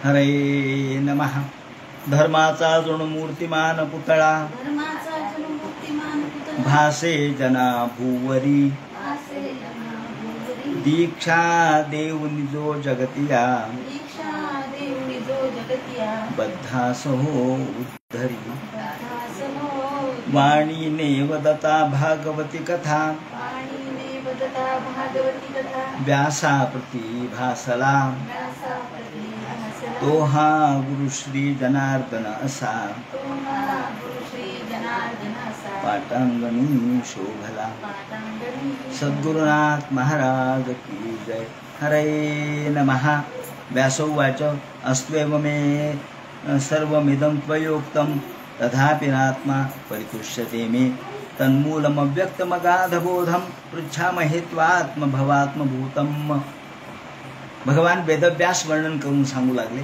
हरे नमः। धर्माचा जणू मूर्तिमान पुतळा भासे जना भूवरी दीक्षा देऊनी जो जगतिया बद्धासहो उद्धरी वाणीने वदता भागवती कथा व्यासा प्रति भासला तो हा गुरु श्री जनार्दन असा पाटांगणी शोभला। सद्गुरुनाथ महाराज की जय। हरे नमः। व्यासोवाच अस्त्वेव मे सर्वमिदं त्वयोक्तं तथापि नात्मा परितुष्यते मे तन्मूलमव्यक्तमगाधबोधं पृच्छामहे त्वात्मभवात्मभूतम्। भगवान वेदव्यास वर्णन करून सांगू लागले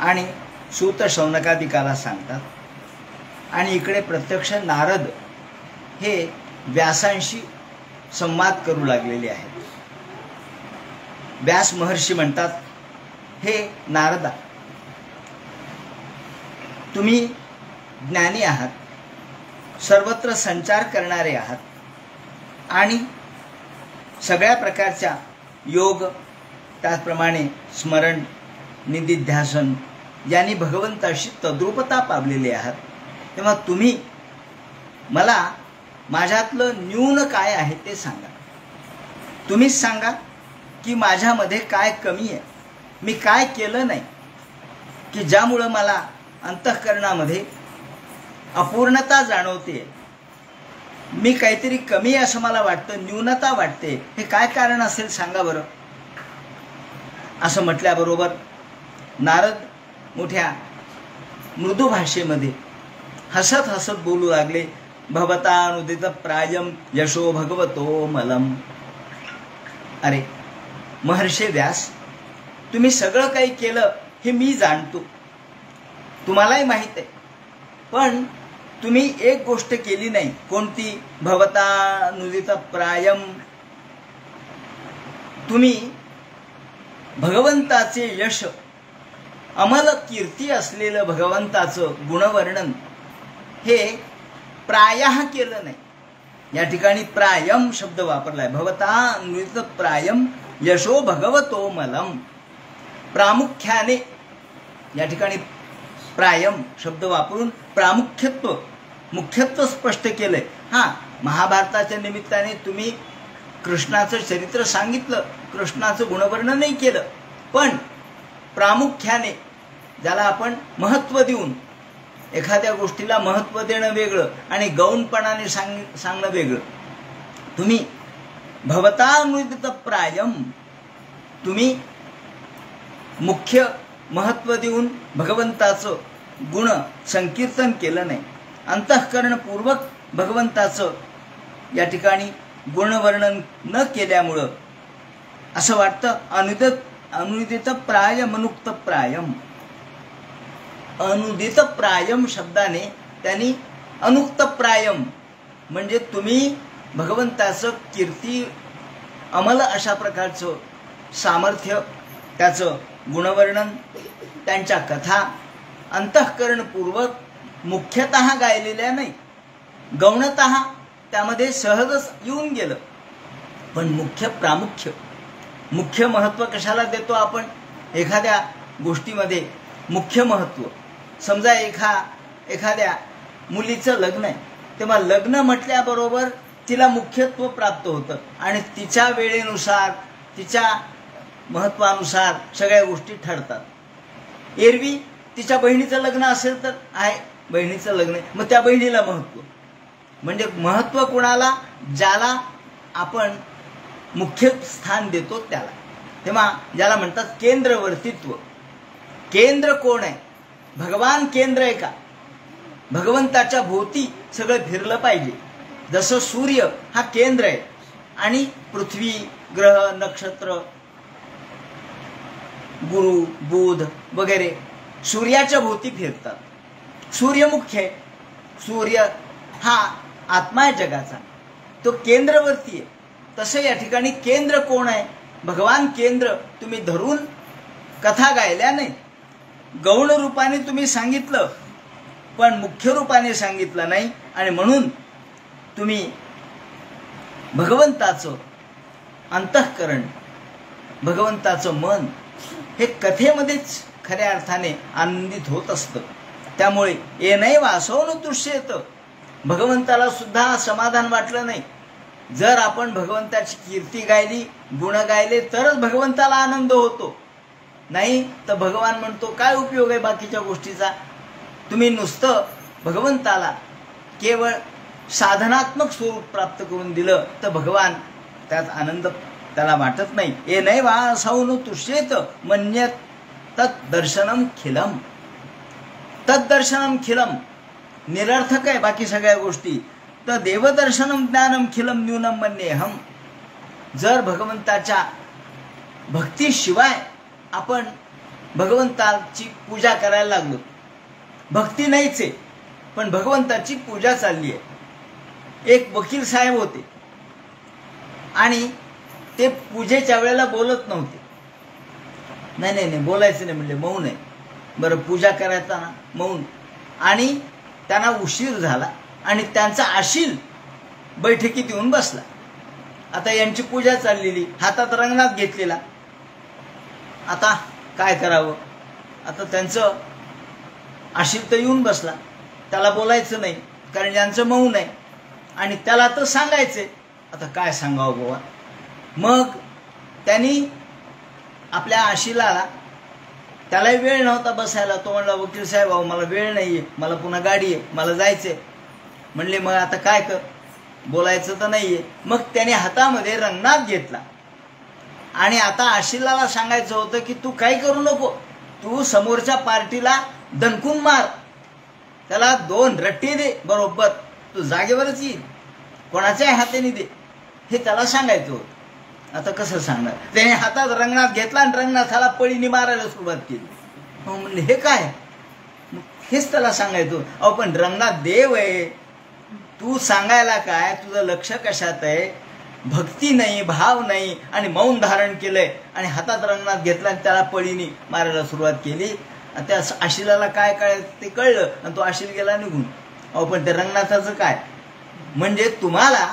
आणि सूत शौनकादिकाला सांगतात आणि इकडे प्रत्यक्ष नारद हे व्यासांशी संवाद करू लागलेले आहेत। व्यास महर्षी म्हणतात, हे नारदा, तुम्ही ज्ञानी आहात, सर्वत्र संचार करणारे आहात आणि सगळ्या प्रकारच्या योग, त्याचप्रमाणे स्मरण, निधिध्यासन यांनी भगवंताशी तद्रूपता पावलेली आहात। तेव्हा तुम्ही मला माझ्यातलं न्यून काय आहे ते सांगा। तुम्हीच सांगा की माझ्यामध्ये काय कमी आहे, मी काय केलं नाही की ज्यामुळं मला अंतःकरणामध्ये अपूर्णता जाणवते, मी काहीतरी कमी असं मला वाटतं, न्यूनता वाटते, हे काय कारण असेल सांगा बरं। असं म्हटल्याबरोबर नारद मोठ्या मृदू भाषेमध्ये हसत हसत बोलू लागले। भवतानुदित प्रायम यशो भगवतो मलम। अरे महर्षी व्यास, तुम्ही सगळं काही केलं हे मी जाणतो, तुम्हालाही माहित आहे, पण तुम्ही एक गोष्ट केली नाही। कोणती? भवतानुदित प्रायम। तुम्ही भगवंताचे यश, अमल कीर्ती असलेलं भगवंताचं गुणवर्णन हे प्रायः केलं नाही। या ठिकाणी प्रायम शब्द वापरलाय। भवतानुदित प्रायम यशो भगवतो मलम। प्रामुख्याने या ठिकाणी प्रायम शब्द वापरून प्रामुख्यत्व, मुख्यत्व स्पष्ट केलंय। महाभारताच्या निमित्ताने तुम्ही कृष्णाचं चरित्र सांगितलं, कृष्णाचं गुणवर्णनही केलं, पण प्रामुख्याने ज्याला आपण महत्त्व देऊन, एखाद्या गोष्टीला महत्त्व देणं वेगळं आणि गौणपणाने सांगणं वेगळं। तुम्ही भवतानुदित प्रायम, तुम्ही मुख्य महत्त्व देऊन भगवंताचं गुण संकीर्तन केलं नाही। अंतःकरणपूर्वक भगवंताचं या ठिकाणी गुणवर्णन न केल्यामुळं असं वाटतं अनुदित प्रायम अनुक्त प्रायम। अनुदित प्रायम शब्दाने त्यांनी अनुक्त प्रायम म्हणजे तुम्ही भगवंताचं कीर्ती, अमल अशा प्रकारचं सामर्थ्य, त्याचं गुणवर्णन, त्यांच्या कथा अंतःकरणपूर्वक मुख्यतः गायलेल्या नाही, गौणतः त्यामध्ये सहजच येऊन गेलं। पण मुख्य प्रामुख्य, मुख्य महत्त्व कशाला देतो आपण? एखाद्या गोष्टीमध्ये मुख्य महत्त्व, समजा एखाद्या मुलीचं लग्न आहे, तेव्हा लग्न म्हटल्याबरोबर तिला मुख्यत्व प्राप्त होतं आणि तिच्या वेळेनुसार, तिच्या महत्त्वानुसार सगळ्या गोष्टी ठरतात। एरवी तिच्या बहिणीचं लग्न असेल तर आहे, बहिणीचं लग्न आहे, मग त्या बहिणीला महत्त्व, म्हणजे महत्त्व कोणाला? ज्याला आपण मुख्य स्थान देतो त्याला। तेव्हा ज्याला म्हणतात केंद्रवर्तित्व। केंद्र कोण आहे? भगवान केंद्र आहे का? भगवंताच्या भोवती सगळं फिरलं पाहिजे। जसं सूर्य हा केंद्र आहे आणि पृथ्वी, ग्रह, नक्षत्र, गुरु, बुध वगैरे सूर्याच्या भोवती फिरतात। सूर्य मुख्य आहे, सूर्य हा आत्मा आहे जगाचा, तो केंद्रवर्ती आहे। तसं या ठिकाणी केंद्र कोण आहे? भगवान केंद्र तुम्ही धरून कथा गायल्या नाही. गौण रूपाने तुम्ही सांगितलं पण मुख्य रूपाने सांगितलं नाही. आणि म्हणून तुम्ही भगवंताचं अंतःकरण, भगवंताचं मन हे कथेमध्येच खऱ्या अर्थाने आनंदित होत असतं. त्यामुळे येनैव असो तुष्येत, भगवंताला सुद्धा समाधान वाटलं नाही. जर आपण भगवंताची कीर्ती गायली, गुण गायले तरच भगवंताला आनंद होतो. नाही तर भगवान म्हणतो काय उपयोग आहे बाकीच्या गोष्टीचा. तुम्ही नुसतं भगवंताला केवळ साधनात्मक स्वरूप प्राप्त करून दिलं तर भगवान त्यात आनंद त्याला वाटत नाही. येनैव असो तुष्येत मन्यत तद्दर्शनम खिलम. तद्दर्शनम खिलम निरर्थक आहे बाकी सगळ्या गोष्टी. तर देवदर्शनम ज्ञानम खिलम न्यूनम मन्येहम. जर भगवंताच्या भक्तीशिवाय आपण भगवंताची पूजा करायला लागलो, भक्ती नाहीच आहे पण भगवंताची पूजा चालली आहे. एक वकील साहेब होते आणि ते पूजेच्या वेळेला बोलत नव्हते. नाही बोलायचं नाही म्हणले, मौन आहे. बरं पूजा करायचा ना, मौन. आणि त्यांना उशीर झाला आणि त्यांचा आशील बैठकीत येऊन बसला. आता यांची पूजा चाललेली, हातात रंगनाथ घेतलेला. आता काय करावं. आता त्यांचं आशील तर येऊन बसला, त्याला बोलायचं नाही कारण यांचं मौन आहे आणि त्याला तर सांगायचंय. आता काय सांगावं बाबा. मग त्यांनी आपल्या आशिलाला, त्यालाही वेळ नव्हता बसायला, तो म्हणला वकील साहेब अहो मला वेळ नाहीये, मला पुन्हा गाडी आहे, मला जायचंय. म्हणले मग आता काय कर, बोलायचं तर नाहीये. मग त्याने हातामध्ये रंगनाथ घेतला आणि आता आशिलाला सांगायचं होतं की तू काय करू नको, तू समोरच्या पार्टीला दणकून मार, त्याला 2 रट्टे दे बरोबर, तू जागेवरच येईल, कोणाच्याही हाताने दे, हे त्याला सांगायचं होतं. आता कसं सांगणार. त्याने हातात रंगनाथ घेतला आणि रंगनाथाला पळीने मारायला सुरुवात केली. म्हणले हे काय, हेच त्याला सांगायचं. अहो पण रंगनाथ देव आहे, तू सांगायला काय, तुझं लक्ष कशात आहे. भक्ती नाही, भाव नाही आणि मौन धारण केलंय आणि हातात रंगनाथ घेतला आणि त्याला पळीने मारायला सुरुवात केली. त्या आशिलाला काय काय ते कळलं आणि तो आशिल गेला निघून. अहो पण त्या रंगनाथाचं काय. म्हणजे तुम्हाला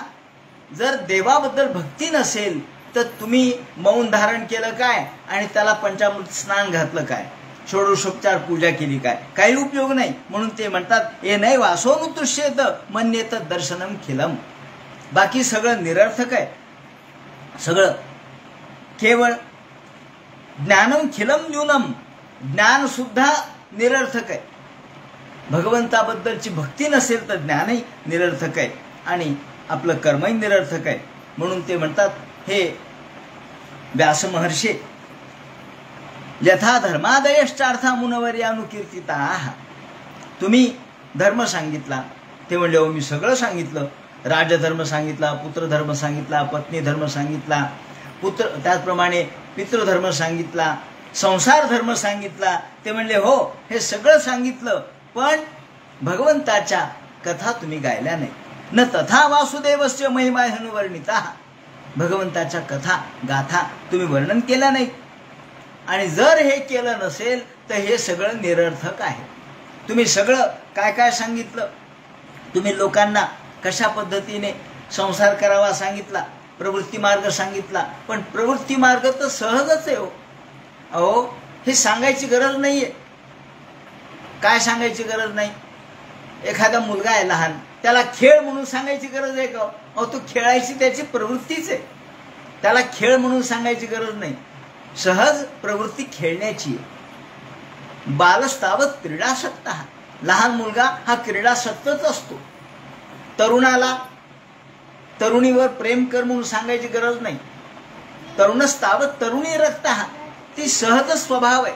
जर देवाबद्दल भक्ती नसेल तर तुम्ही मौन धारण केलं काय आणि त्याला पंचामृत स्नान घातलं काय, षोडशोपचार पूजा केली काय, काही उपयोग नाही. म्हणून ते म्हणतात येनैव असो तुष्येत मन्येत दर्शनम खिलम. बाकी सगळं निरर्थक आहे. सगळं केवळ ज्ञानम खिलम न्यूनम, ज्ञान सुद्धा निरर्थक आहे. भगवंताबद्दलची भक्ती नसेल तर ज्ञानही निरर्थक आहे आणि आपलं कर्मही निरर्थक आहे. म्हणून ते म्हणतात हे व्यास महर्षी, यथा धर्मादयश्चार्था मुनवर्यानुकीर्तिता. तुम्ही धर्म सांगितला. ते म्हणले हो मी सगळं सांगितलं. राजधर्म सांगितला, पुत्रधर्म सांगितला, पत्नी धर्म सांगितला, त्याचप्रमाणे पितृधर्म सांगितला, संसार धर्म सांगितला. ते म्हणले हो हे सगळं सांगितलं पण भगवंताच्या कथा तुम्ही गायल्या नाही. न तथा वासुदेवस्य महिमा हनुवर्णिता. भगवंताच्या कथा गाथा तुम्ही वर्णन केलं नाही. आणि जर हे केलं नसेल तर हे सगळं निरर्थक आहे. तुम्ही सगळं काय काय सांगितलं, तुम्ही लोकांना कशा पद्धतीने संसार करावा सांगितला, प्रवृत्ती मार्ग सांगितला, पण प्रवृत्ती मार्ग तर सहजच आहे हो. अहो हे सांगायची गरज नाहीये. काय सांगायची गरज नाही. एखादा मुलगा आहे लहान, त्याला खेळ म्हणून सांगायची गरज आहे का. अहो तो खेळायची त्याची प्रवृत्तीच आहे, त्याला खेळ म्हणून सांगायची गरज नाही. सहज प्रवृत्ती खेळण्याची आहे. बालस्तावत क्रीडासक्त. लहान मुलगा हा क्रीडासक्तच असतो. तरुणाला तरुणीवर प्रेम कर म्हणून सांगायची गरज नाही. तरुणस्तावत तरुणी रक्त. ती सहज स्वभाव आहे.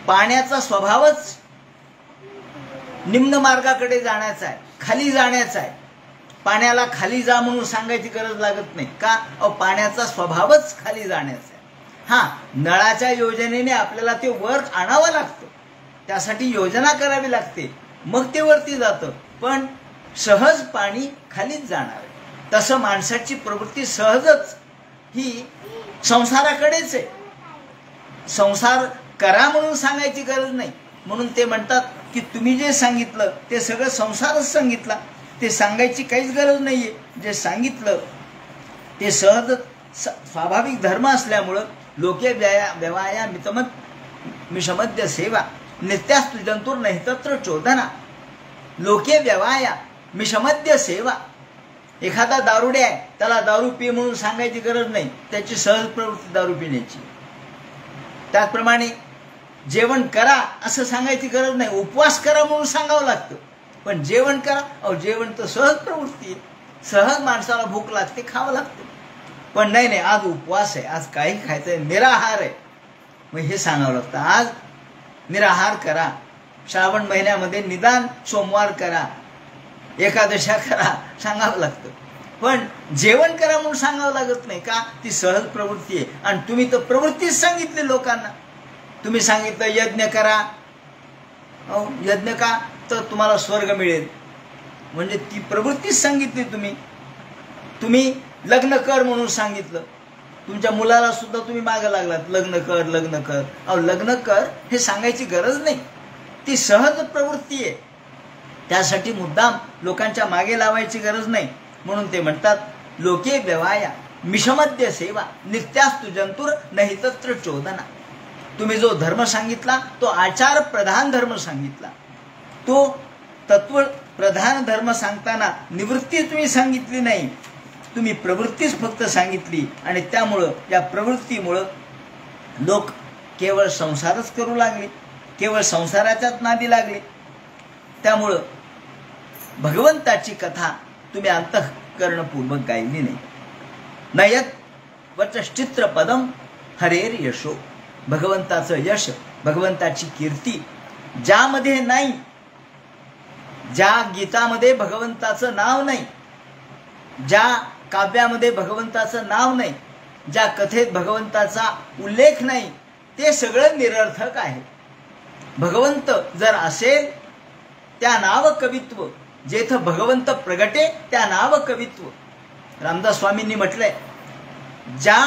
पाण्याचा स्वभावच निम्न मार्गाकडे जाण्याचा आहे, खाली जाण्याचा आहे. पाण्याला खाली जा म्हणून सांगायची गरज लागत नाही का. पाण्याचा स्वभावच खाली जाण्याचा आहे. हा नळाच्या योजनेने आपल्याला ते वर आणावं लागतं, त्यासाठी योजना करावी लागते, मग ते वरती जातं. पण सहज पाणी खालीच जाणार आहे. तसं माणसाची प्रवृत्ती सहजच ही संसाराकडेच आहे. संसार करा म्हणून सांगायची गरज नाही. म्हणून ते म्हणतात की तुम्ही जे सांगितलं ते सगळं संसारच सांगितला, ते सांगायची काहीच गरज नाहीये. जे सांगितलं ते सहज स्वाभाविक धर्म असल्यामुळं लोके व्यवाया मिषमद्य सेवा नित्यास्तु जंतुर नाही तत्र चोदना. लोके व्यवाया मिषमद्य सेवा. एखादा दारुडे आहे, त्याला दारू पी म्हणून सांगायची गरज नाही, त्याची सहज प्रवृत्ती दारू पिण्याची. त्याचप्रमाणे जेवण करा असं सांगायची गरज नाही, उपवास करा म्हणून सांगावं लागतं. पण जेवण करा, अहो जेवण तर सहज प्रवृत्ती आहे, सहज माणसाला भूक लागते, खावं लागतं. पण नाही आज उपवास आहे, आज काही खायचंय, निराहार आहे, मग हे सांगावं लागतं. आज निराहार करा, श्रावण महिन्यामध्ये निदान सोमवार करा, एकादशा करा, सांगावं लागतं. पण जेवण करा म्हणून सांगावं लागत नाही का? ती सहज प्रवृत्ती आहे. आणि तुम्ही तर प्रवृत्तीच सांगितली लोकांना. तुम्ही सांगितलं यज्ञ करा, अहो यज्ञ का? तर तुम्हाला स्वर्ग मिळेल, म्हणजे ती प्रवृत्तीच सांगितली तुम्ही. तुम्ही लग्न कर म्हणून सांगितलं, तुमच्या मुलाला सुद्धा तुम्ही मागं लागलात, लग्न कर लग्न कर. अहो लग्न कर हे सांगायची गरज नाही, ती सहज प्रवृत्ती आहे. त्यासाठी मुद्दाम लोकांच्या मागे लावायची गरज नाही. म्हणून ते म्हणतात लोके व्यवाया मिषमद्य सेवा नित्यास्तु जंतुर नाही तत्र चोदना. तुम्ही जो धर्म सांगितला तो आचार प्रधान धर्म सांगितला, तो तत्व प्रधान धर्म सांगताना निवृत्ती तुम्ही सांगितली नाही, तुम्ही प्रवृत्तीच फक्त सांगितली. आणि त्यामुळं या प्रवृत्तीमुळं लोक केवळ संसारच करू लागले, केवळ संसाराच्याच नादी लागले. त्यामुळं भगवंताची कथा तुम्ही अंतःकरणपूर्वक गायली नाही. नयत वचश्चित्र पदम हरेर यशो. भगवंताचं यश, भगवंताची कीर्ती ज्यामध्ये नाही, ज्या गीतामध्ये भगवंताचं नाव नाही, ज्या काव्यामध्ये भगवंताचं नाव नाही, ज्या कथेत भगवंताचा उल्लेख नाही, ते सगळं निरर्थक आहे. भगवंत जर असेल त्या नाव कवित्व, जेथं भगवंत प्रगटे त्या नाव कवित्व. रामदास स्वामींनी म्हटलंय, ज्या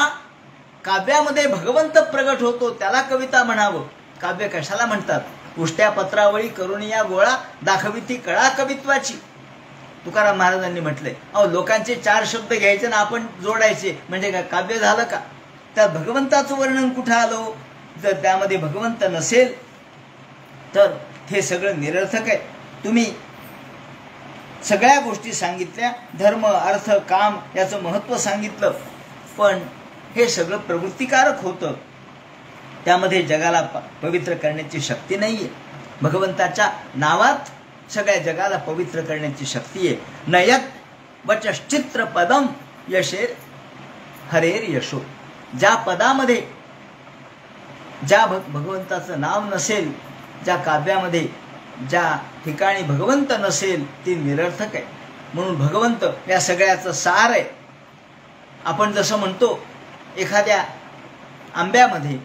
काव्यामध्ये भगवंत प्रगट होतो त्याला कविता म्हणावं. काव्य कशाला म्हणतात? उष्ट्या पत्रावळी करून या गोळा दाखविती कळा कवित्वाची. तुकाराम महाराजांनी म्हटलंय. अहो लोकांचे 4 शब्द घ्यायचे ना आपण जोडायचे म्हणजे काय काव्य झालं का? त्यात भगवंताचं वर्णन कुठं आलं? जर त्यामध्ये भगवंत नसेल तर हे सगळं निरर्थक आहे. तुम्ही सगळ्या गोष्टी सांगितल्या, धर्म अर्थ काम याचं महत्त्व सांगितलं, पण हे सगळं प्रवृत्तिकारक होतं. त्यामध्ये जगाला पवित्र करण्याची शक्ती नाहीये. भगवंताच्या नावात सगळ्या जगाला पवित्र करण्याची शक्ती आहे. नयत वचश्चित्र पदम यशेर हरेर यशो. ज्या पदामध्ये ज्या भगवंताचं नाव नसेल, ज्या काव्यामध्ये ज्या ठिकाणी भगवंत नसेल ती निरर्थक आहे. म्हणून भगवंत या सगळ्याचं सार आहे. आपण जसं म्हणतो एखाद्या आंब्यामध्ये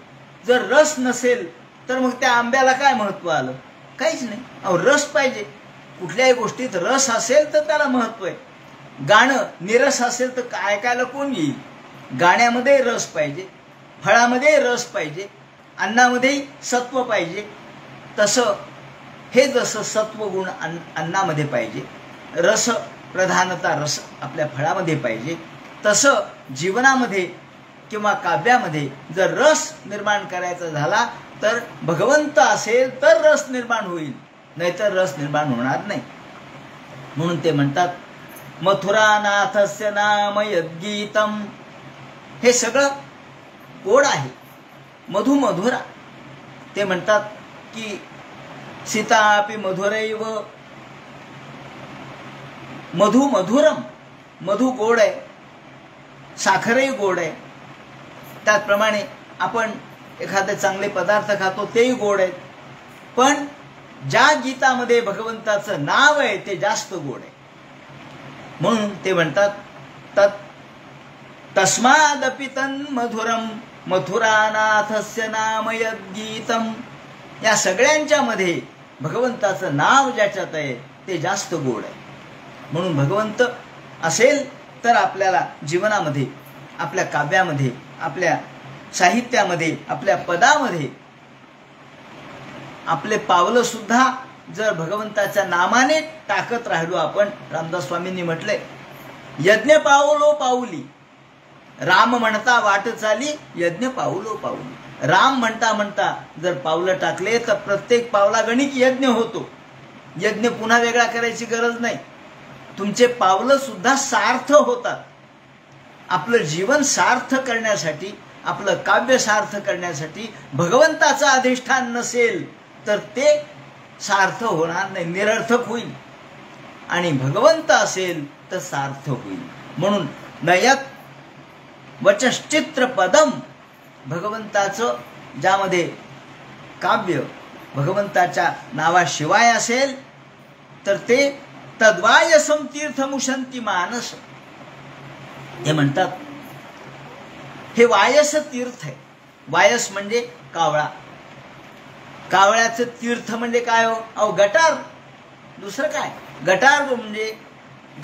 जर रस नसेल तर मग त्या आंब्याला काय महत्त्व आलं? काहीच नाही. अहो रस पाहिजे. कुठल्याही गोष्टीत रस असेल तर त्याला महत्त्व आहे. गाणं निरस असेल तर ऐकायला कोण येईल? गाण्यामध्ये रस पाहिजे, फळामध्ये रस पाहिजे, अन्नामध्येही सत्व पाहिजे. तसं हे जसं सत्वगुण अन्नामध्ये पाहिजे, रस प्रधानता रस आपल्या फळामध्ये पाहिजे, तसं जीवनामध्ये किंवा काव्यामध्ये जर रस निर्माण करायचा झाला तर भगवंत असेल तर रस निर्माण होईल, नाहीतर रस निर्माण होणार नाही. म्हणून ते म्हणतात मथुरानाथस्य नाम यद्गीतम. हे सगळं गोड आहे, मधु मधुरा. ते म्हणतात की सीतापि मधुरैव. मधु मधुरम. मधु गोड आहे, साखरही गोड आहे. त्याचप्रमाणे आपण एखादे चांगले पदार्थ खातो तेही गोड आहेत. पण ज्या गीतामध्ये भगवंताचं नाव आहे ते जास्त गोड आहे. म्हणून ते म्हणतात तस्मादपि तन्मधुरम मथुरानाथस्य नाम यद्गीतम. या सगळ्यांच्या मध्ये भगवंताचं नाव ज्याच्यात आहे ते जास्त गोड आहे. म्हणून भगवंत असेल तर आपल्याला जीवनामध्ये, आपल्या काव्यामध्ये, आपल्या साहित्यामध्ये, आपल्या पदामध्ये आपले पावलं सुद्धा जर भगवंताच्या नामाने टाकत राहिलो आपण, रामदास स्वामींनी म्हटलंय, यज्ञ पावलो पाऊली, राम म्हणता वाट चाली, यज्ञ पावलो पाऊली. राम म्हणता म्हणता जर पावलं टाकले तर प्रत्येक पावला गणिक यज्ञ होतो. यज्ञ पुन्हा वेगळा करायची गरज नाही. तुमचे पावलं सुद्धा सार्थ होतात. आपलं जीवन सार्थ करण्यासाठी, आपलं काव्य सार्थ करण्यासाठी भगवंताचं अधिष्ठान नसेल तर ते सार्थ होणार नाही, निरर्थक होईल. आणि भगवंत असेल तर सार्थ होईल. म्हणून नयत वचश्चित्र पदम, भगवंताचं ज्यामध्ये काव्य भगवंताच्या नावाशिवाय असेल तर ते तद्वायसम तीर्थमुशंती मानस. हे म्हणतात हे वायस तीर्थ आहे. वायस म्हणजे कावळा. कावळ्याचं तीर्थ म्हणजे काय हो? अहो गटार, दुसरं काय? गटार म्हणजे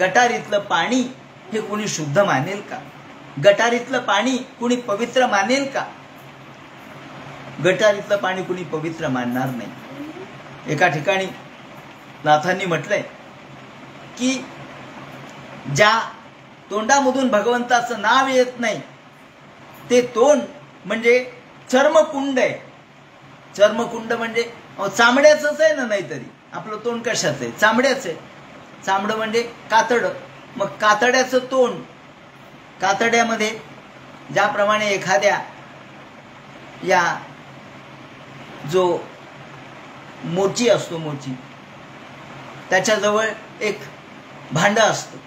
गटारीतलं पाणी हे कुणी शुद्ध मानेल का? गटारीतलं पाणी कुणी पवित्र मानेल का? गटारीतलं पाणी कुणी पवित्र मानणार नाही. एका ठिकाणी नाथांनी म्हटलंय की ज्या तोंडामधून भगवंताचं नाव येत नाही ते तोंड म्हणजे चर्मकुंड आहे. चर्मकुंड म्हणजे चामड्याचंच आहे ना, नाहीतरी आपलं तोंड कशाचं आहे? चामड्याचं आहे. चामडं म्हणजे कातडं. मग कातड्याचं तोंड, कातड्यामध्ये ज्याप्रमाणे एखाद्या या जो मोची असतो, मोची, त्याच्याजवळ एक भांडं असतं,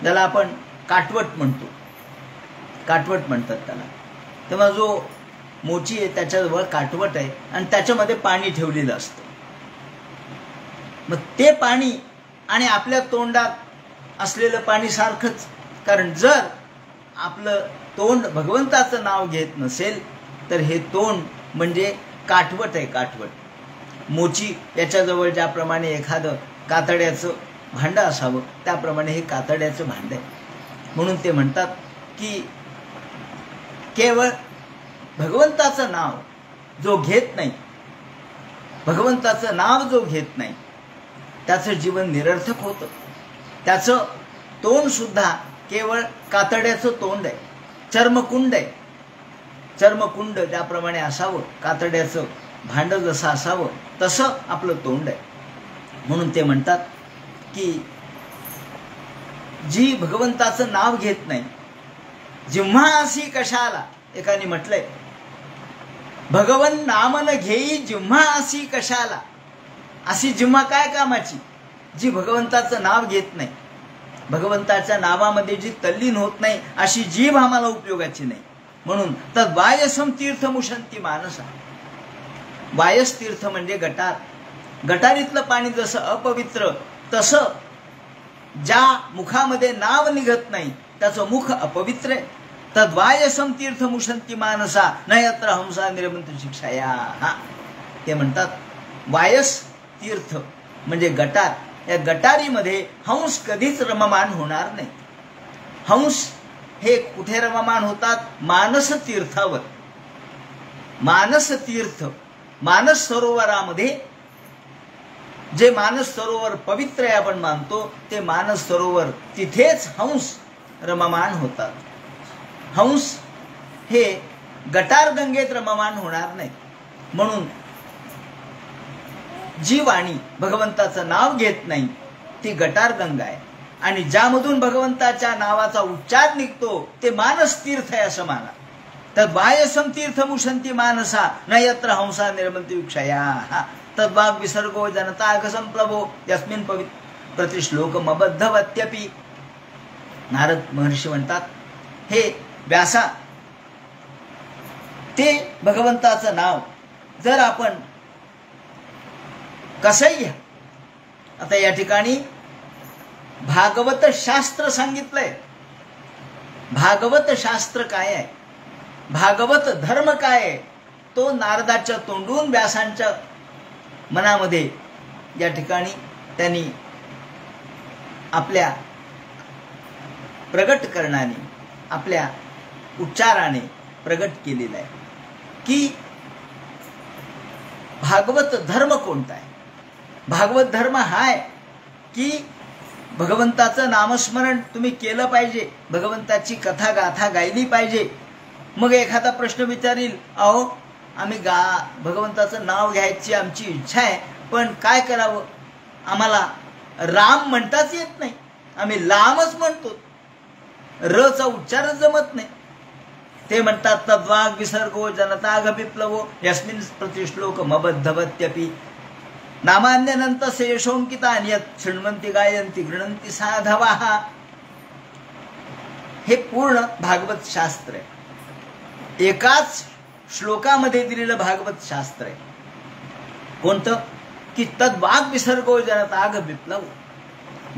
ज्याला आपण काटवट म्हणतो, काटवट म्हणतात त्याला. तेव्हा जो मोची आहे त्याच्याजवळ काटवट आहे आणि त्याच्यामध्ये पाणी ठेवलेलं असतं. मग ते पाणी आणि आपल्या तोंडात असलेलं पाणी सारखंच. कारण जर आपलं तोंड भगवंताचं नाव घेत नसेल तर हे तोंड म्हणजे काटवट आहे, काटवट. मोची याच्याजवळ ज्याप्रमाणे एखादं कातड्याचं भांडं असावं त्याप्रमाणे हे कातड्याचं भांडं आहे. म्हणून ते म्हणतात की केवळ भगवंताचं नाव जो घेत नाही, भगवंताचं नाव जो घेत नाही त्याचं जीवन निरर्थक होतं. त्याचं तोंड सुद्धा केवळ कातड्याचं तोंड आहे, चर्मकुंड आहे. चर्मकुंड ज्याप्रमाणे असावं, कातड्याचं भांडं जसं असावं तसं आपलं तोंड आहे. म्हणून ते म्हणतात की जी भगवंताचं नाव घेत नाही, जिम्हा अशी कशाला. एकाने म्हटलंय, भगवन नाम न घेई जिम्हा अशी कशाला. अशी जिम्हा काय कामाची? जी भगवंताचं नाव घेत नाही, भगवंताच्या नावामध्ये जी तल्लीन होत नाही, अशी जीभ आम्हाला उपयोगाची नाही. म्हणून तर वायसम तीर्थमुशंती मानसा. वायस तीर्थ म्हणजे गटार. गटारीतलं पाणी जसं अपवित्र, तसं ज्या मुखामध्ये नाव निघत नाही त्याचं मुख अपवित्र आहे. तद्वायसम तीर्थमुशंती मानसा न यत्र हंसा निरमंत शिक्षाया. ते म्हणतात वायस तीर्थ म्हणजे गटार. या गटारीमध्ये हंस कधीच रममान होणार नाही. हंस हे कुठे रममान होतात? मानस तीर्थावर. मानस तीर्थ, मानस सरोवरामध्ये, जे मानस सरोवर पवित्र आहे आपण मानतो ते मानस सरोवर, तिथेच हंस रममान होतात. हंस हे गटार गंगेत रममान होणार नाही. म्हणून जी वाणी भगवंताचं नाव घेत नाही ती गटार गंगा आहे. आणि ज्यामधून भगवंताच्या नावाचा उच्चार निघतो ते मानस तीर्थ आहे असं माना. तद्वायसम तीर्थमुशंती मानसा न यत्र हंसा निर्मंती विक्षया. तद्वाग विसर्गो जनता संप्लवो यस्मिन प्रतिश्लोकमबद्धवत्यपि. नारद महर्षी म्हणतात, हे व्यासा, ते भगवंताचं नाव जर आपण कसंही घ्या. आता या ठिकाणी भागवत शास्त्र सांगितलंय. भागवत शास्त्र काय आहे, भागवत धर्म काय आहे, तो नारदाच्या तोंडून व्यासांच्या मनामध्ये या ठिकाणी त्यांनी आपल्या प्रगट करण्याने, आपल्या उच्चाराने प्रगट केलेला आहे की भागवत धर्म कोणता आहे. भागवत धर्म हा आहे की भगवंताचं नामस्मरण तुम्ही केलं पाहिजे, भगवंताची कथा गाथा गायली पाहिजे. मग एखादा प्रश्न विचारील, अहो आम्ही भगवंताचं नाव घ्यायची आमची इच्छा आहे, पण काय करावं, आम्हाला राम म्हणताच येत नाही, आम्ही लामच म्हणतो, रचा उच्चारच जमत नाही. ते म्हणतात तद्वाग विसर्गो जनताघ विप्लवो यस्मिन् प्रतिश्लोक मबद्धवत्यपि नामान्यनंत शेषोंकितानि यत् शृण्वन्ति गायन्ति गृह्णन्ति साधवाः. हे पूर्ण भागवत शास्त्र आहे, एकाच श्लोकामध्ये दिलेलं भागवत शास्त्र आहे. कोणतं की तद्वाग विसर्गो जनताघ विप्लवो.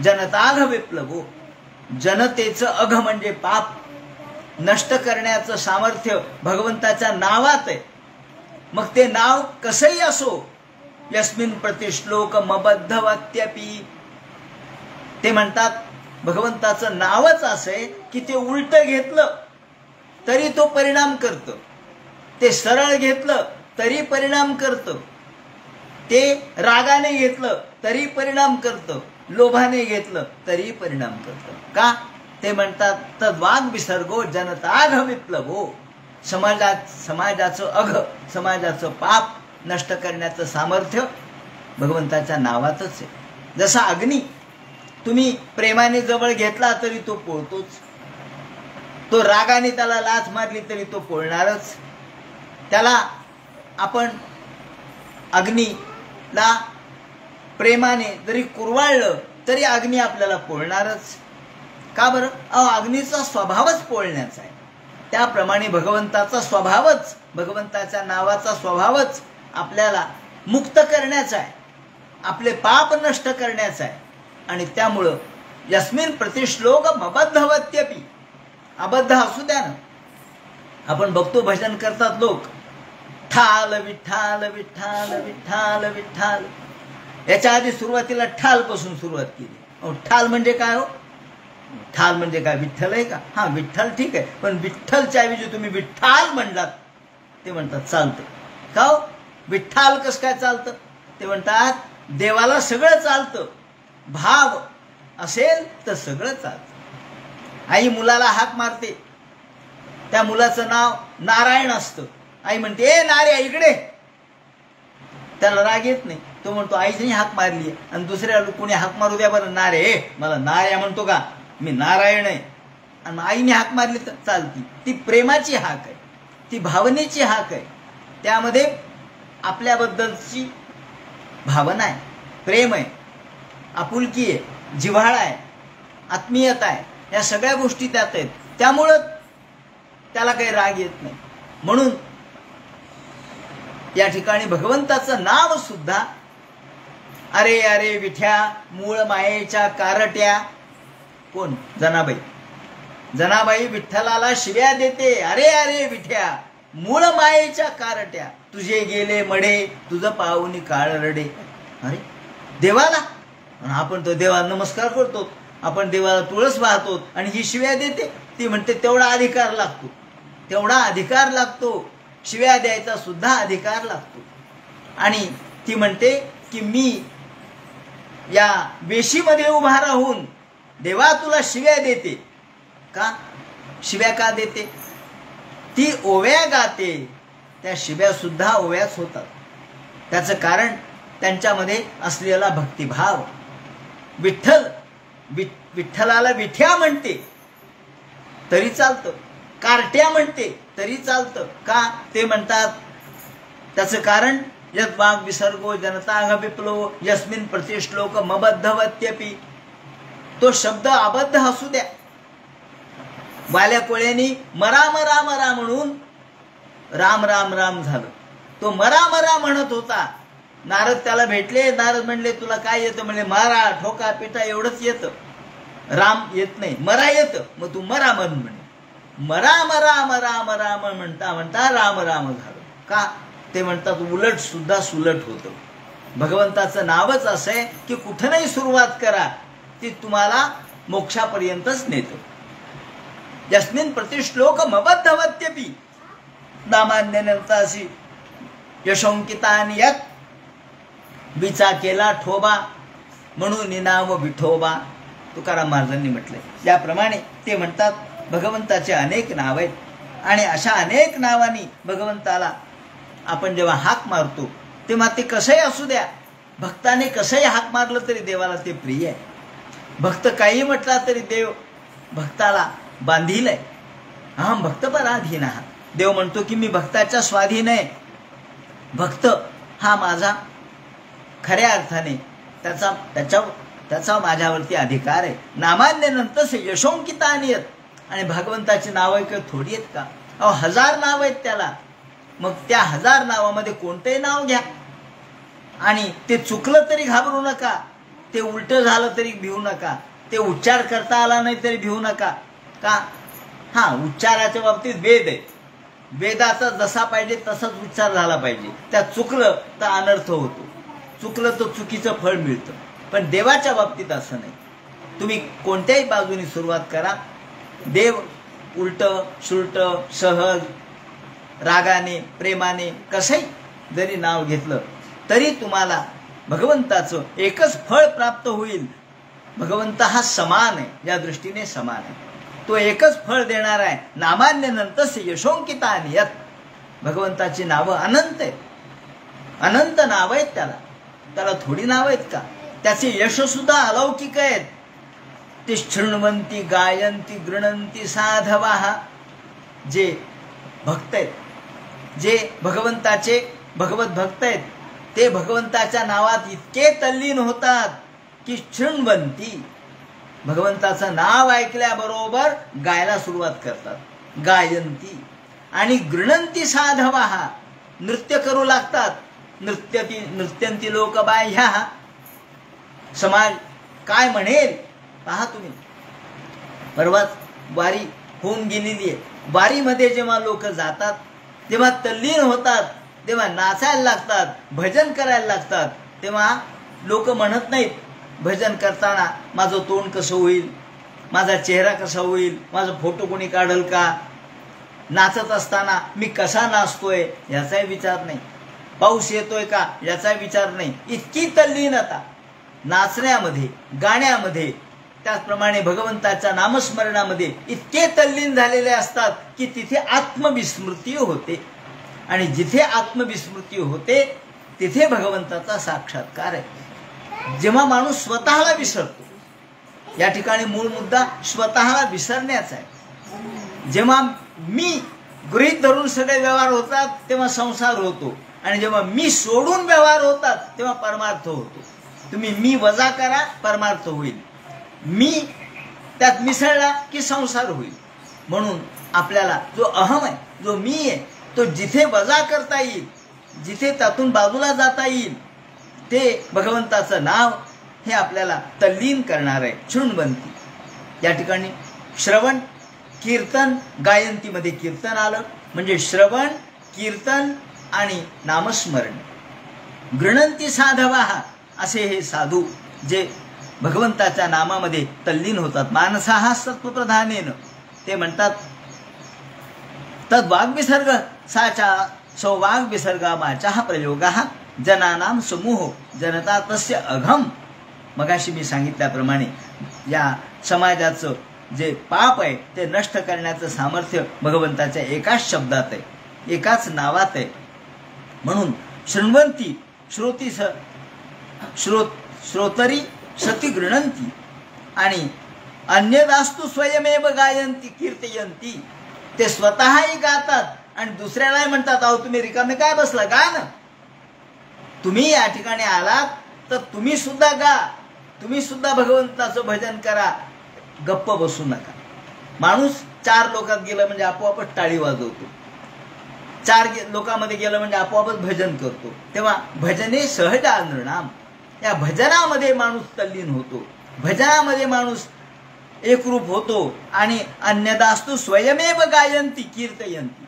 जनताघ विप्लवो, जनतेचं अघ म्हणजे पाप नष्ट करण्याचं सामर्थ्य भगवंताच्या नावात आहे. मग ते नाव कसंही असो, यस्मिन् प्रतिश्लोक मबद्धवत्यपि. ते म्हणतात भगवंताचं नावच असं आहे की ते उलट घेतलं तरी तो परिणाम करतं, ते सरळ घेतलं तरी परिणाम करतं, ते रागाने घेतलं तरी परिणाम करतं, लोभाने घेतलं तरी परिणाम करतं. का? ते म्हणतात तद्वाग विसर्गो जनताघ विप्लवो. समाजाचं अघ, समाजाचं पाप नष्ट करण्याचं सामर्थ्य भगवंताच्या नावातच आहे. जसा अग्नी तुम्ही प्रेमाने जवळ घेतला तरी तो पोळतोच, तो रागाने त्याला लाच मारली तरी तो पोळणारच. त्याला आपण अग्नीला प्रेमाने जरी कुरवाळलं तरी अग्नी आपल्याला पोळणारच. का बरं? अग्नीचा स्वभावच पोळण्याचा आहे. त्याप्रमाणे भगवंताचा स्वभावच, भगवंताच्या नावाचा स्वभावच आपल्याला मुक्त करण्याचा आहे, आपले पाप नष्ट करण्याचा आहे. आणि त्यामुळं यस्मिन् प्रतिश्लोक मबद्धवत्यपि, अबद्ध असू द्या ना. आपण बघतो भजन करतात लोक, ठाल विठ्ठाल विठ्ठाल विठ्ठाल विठ्ठाल. याच्या आधी सुरुवातीला ठाल पासून सुरुवात केली. ठाल म्हणजे काय हो? ठाल म्हणजे काय? विठ्ठल आहे का? हा, विठ्ठल ठीक आहे, पण विठ्ठलच्या ऐवजी तुम्ही विठ्ठाल म्हणलात, ते म्हणतात चालतं का हो? विठ्ठाल कसं काय चालतं? ते म्हणतात देवाला सगळं चालतं, भाव असेल तर सगळं चालतं. आई मुलाला हाक मारते, त्या मुलाचं नाव नारायण असतं, आई म्हणते ए नार्या इकडे, त्याला राग येत नाही, तो म्हणतो आईने हाक मारली. आणि दुसऱ्या कोणी हाक मारू द्या बरं, नारे, मला नार्या म्हणतो का, मी नारायण आहे. आणि आईने हाक मारली तर चालती. ती प्रेमाची हाक आहे, ती भावनेची हाक आहे, त्यामध्ये आपल्याबद्दलची भावना आहे, प्रेम आहे, आपुलकी आहे, जिव्हाळा आहे, आत्मीयता आहे, या सगळ्या गोष्टी त्यात आहेत. त्यामुळं त्याला काही राग येत नाही. म्हणून या ठिकाणी भगवंताचं नाव सुद्धा अरे अरे विठ्या मूळ मायेच्या कारट्या. कोण? जनाबाई. जनाबाई विठ्ठलाला शिव्या देते, अरे अरे विठ्या मूळ मायेच्या कारट्या, तुझे गेले मडे तुझं पाहुनी काळ रडे. अरे देवाला, आपण तो देवाला नमस्कार करतो, आपण देवाला तुळस वाहतो, आणि ही शिव्या देते. ती म्हणते तेवढा अधिकार लागतो, तेवढा अधिकार लागतो, शिव्या द्यायचा सुद्धा अधिकार लागतो. आणि ती म्हणते की मी या वेशीमध्ये उभा राहून देवा तुला शिव्या देते. का शिव्या का देते? ती ओव्या गाते, त्या शिव्या सुद्धा ओव्याच होतात. त्याचं कारण त्यांच्यामध्ये असलेला भक्तिभाव. विठ्ठलाला विठ्या म्हणते तरी चालतं, कारट्या म्हणते तरी चालतं. का? ते म्हणतात त्याचं कारण यद्वाग विसर्गो जनताघ विप्लवो यस्मिन् प्रतिश्लोक मबद्धवत्यपि. तो शब्द अबद्ध असू द्या. वाल्या कोळ्यांनी मरा मरा मरा म्हणून राम राम राम झालं. तो मरा मरा म्हणत होता. नारद त्याला भेटले, नारद म्हणले तुला काय येतं? म्हणले मारा ठोका पिटा एवढंच येतं, राम येत नाही, मरा येतं. मग तू मरा म्हण म्हणे. मरा मरा मरा मरा म्हणता म्हणता राम राम झालं. का? ते म्हणतात उलट सुद्धा सुलट होतं. भगवंताचं नावच असं आहे की कुठनही सुरुवात करा, ती तुम्हाला मोक्षापर्यंतच नेतं. यस्मिन् प्रतिश्लोक मबद्धवत्यपि. नामान्यनंतासी यशोंकितानि यत विचा केला ठोबा म्हणून नाम विठोबा तुकाराम महाराजांनी म्हटलंय. त्याप्रमाणे ते म्हणतात भगवंताचे अनेक नाव आहेत आणि अशा अनेक नावांनी भगवंताला आपण जेव्हा हाक मारतो तेव्हा ते कसंही असू द्या, भक्ताने कसंही हाक मारलं तरी देवाला ते प्रिय आहे. भक्त काही म्हटला तरी देव भक्ताला बांधील आहे. अहम भक्त पराधीन आहात. देव म्हणतो की मी भक्ताच्या स्वाधीन आहे. भक्त हा माझा खऱ्या अर्थाने त्याचा माझ्यावरती अधिकार आहे. नामान्यनंतस यशोंकितानि यत. आणि भगवंताची नावं काही थोडी आहेत का? अहो 1000 नाव आहेत त्याला. मग त्या 1000 नावामध्ये कोणतेही नाव घ्या आणि ते चुकलं तरी घाबरू नका, ते उलटं झालं तरी भिवू नका, ते उच्चार करता आला नाही तरी भिवू नका. का? हा, उच्चाराच्या बाबतीत वेद आहे. वेदाचा जसा पाहिजे तसाच उच्चार झाला पाहिजे. त्यात चुकलं तर अनर्थ होतो, चुकलं तर चुकीचं फळ मिळतं. पण देवाच्या बाबतीत असं नाही. तुम्ही कोणत्याही बाजूने सुरुवात करा, देव उलट सुलट सहज रागाने प्रेमाने कसंही जरी नाव घेतलं तरी तुम्हाला भगवंताचं एकच फळ प्राप्त होईल. भगवंत हा समान आहे, या दृष्टीने समान आहे. तो एकच फळ देणार आहे. नामान्यनंतस यशोंकितानि यत. भगवंताची नावं अनंत आहेत, अनंत नाव आहेत त्याला थोडी नावं आहेत का? त्याचे यश सुद्धा अलौकिक आहेत. ते शृण्वन्ति गायन्ति गृणन्ति साधवाः. जे भक्त आहेत, जे भगवंताचे भगवत भक्त आहेत, ते भगवंताच्या नावात इतके तल्लीन होतात की शृण्वन्ति, भगवंताचं नाव ऐकल्याबरोबर गायला सुरुवात करतात. गायन्ति आणि गृणन्ति साधवाः, नृत्य करू लागतात. नृत्यंती लोक बाह्याः. समाज काय म्हणेल पहा तुम्ही. परवाच वारी होऊन गेलेली आहे. वारीमध्ये जेव्हा लोक जातात तेव्हा तल्लीन होतात, तेव्हा नाचायला लागतात, भजन करायला लागतात. तेव्हा लोक म्हणत नाहीत भजन करताना माझं तोंड कसं होईल, माझा चेहरा कसा होईल, माझा फोटो कोणी काढल का, नाचत असताना मी कसा नाचतोय याचाही विचार नाही, पाऊस येतोय का याचाही विचार नाही. इतकी तल्लीनता नाचण्यामध्ये, गाण्यामध्ये, त्याचप्रमाणे भगवंताच्या नामस्मरणामध्ये इतके तल्लीन झालेले असतात की तिथे आत्मविस्मृती होते. आणि जिथे आत्मविस्मृती होते तिथे भगवंताचा साक्षात्कार आहे. जेव्हा माणूस स्वतःला विसरतो, या ठिकाणी मूळ मुद्दा स्वतःला विसरण्याचा आहे. जेव्हा मी गृहीत धरून सगळे व्यवहार होतात तेव्हा संसार होतो, आणि जेव्हा मी सोडून व्यवहार होतात तेव्हा परमार्थ होतो. तुम्ही मी वजा करा, परमार्थ होईल. मी त्यात मिसळला की संसार होईल. म्हणून आपल्याला जो अहम आहे, जो मी आहे, तो जिथे वजा करता येईल, जिथे त्यातून बाजूला जाता येईल, ते भगवंताचं नाव हे आपल्याला तल्लीन करणार आहे. शृण्वन्ति या ठिकाणी श्रवण कीर्तन, गायंतीमध्ये कीर्तन आलं म्हणजे श्रवण कीर्तन आणि नामस्मरण. गृणन्ति साधवाः असे हे साधू जे भगवंताच्या नामामध्ये तल्लीन होतात. मानसाः सत्वप्रधानेन. ते म्हणतात तद वाग्विसर्ग साचा सौवाग्विसर्गा वाचाः प्रयोगाः जनानां समूहो जनता तस्य अघम. मगाशी मी सांगितल्याप्रमाणे या समाजाचं जे पाप आहे ते नष्ट करण्याचं सामर्थ्य भगवंताच्या एकाच शब्दात आहे, एकाच नावात आहे. म्हणून शृण्वन्ति श्रोतरी सती गृणन्ति आणि अन्यदास्तु स्वयमेव गायन्ति कीर्तयन्ति. ते स्वतःही गातात आणि दुसऱ्यालाही म्हणतात अहो तुम्ही रिकामे काय बसला, गा ना. तुम्ही या ठिकाणी आलात तर तुम्ही सुद्धा गा, तुम्ही सुद्धा भगवंताचं भजन करा, गप्प बसू नका. माणूस 4 लोकात गेलं म्हणजे आपोआपच टाळी वाजवतो, 4 लोकांमध्ये गेलं म्हणजे आपोआपच भजन करतो. तेव्हा भजने सहजा नृणाम. या भजनामध्ये माणूस तल्लीन होतो, भजनामध्ये माणूस एकरूप होतो. आणि अन्यदास्तु स्वयमेव गायन्ति कीर्तयन्ति.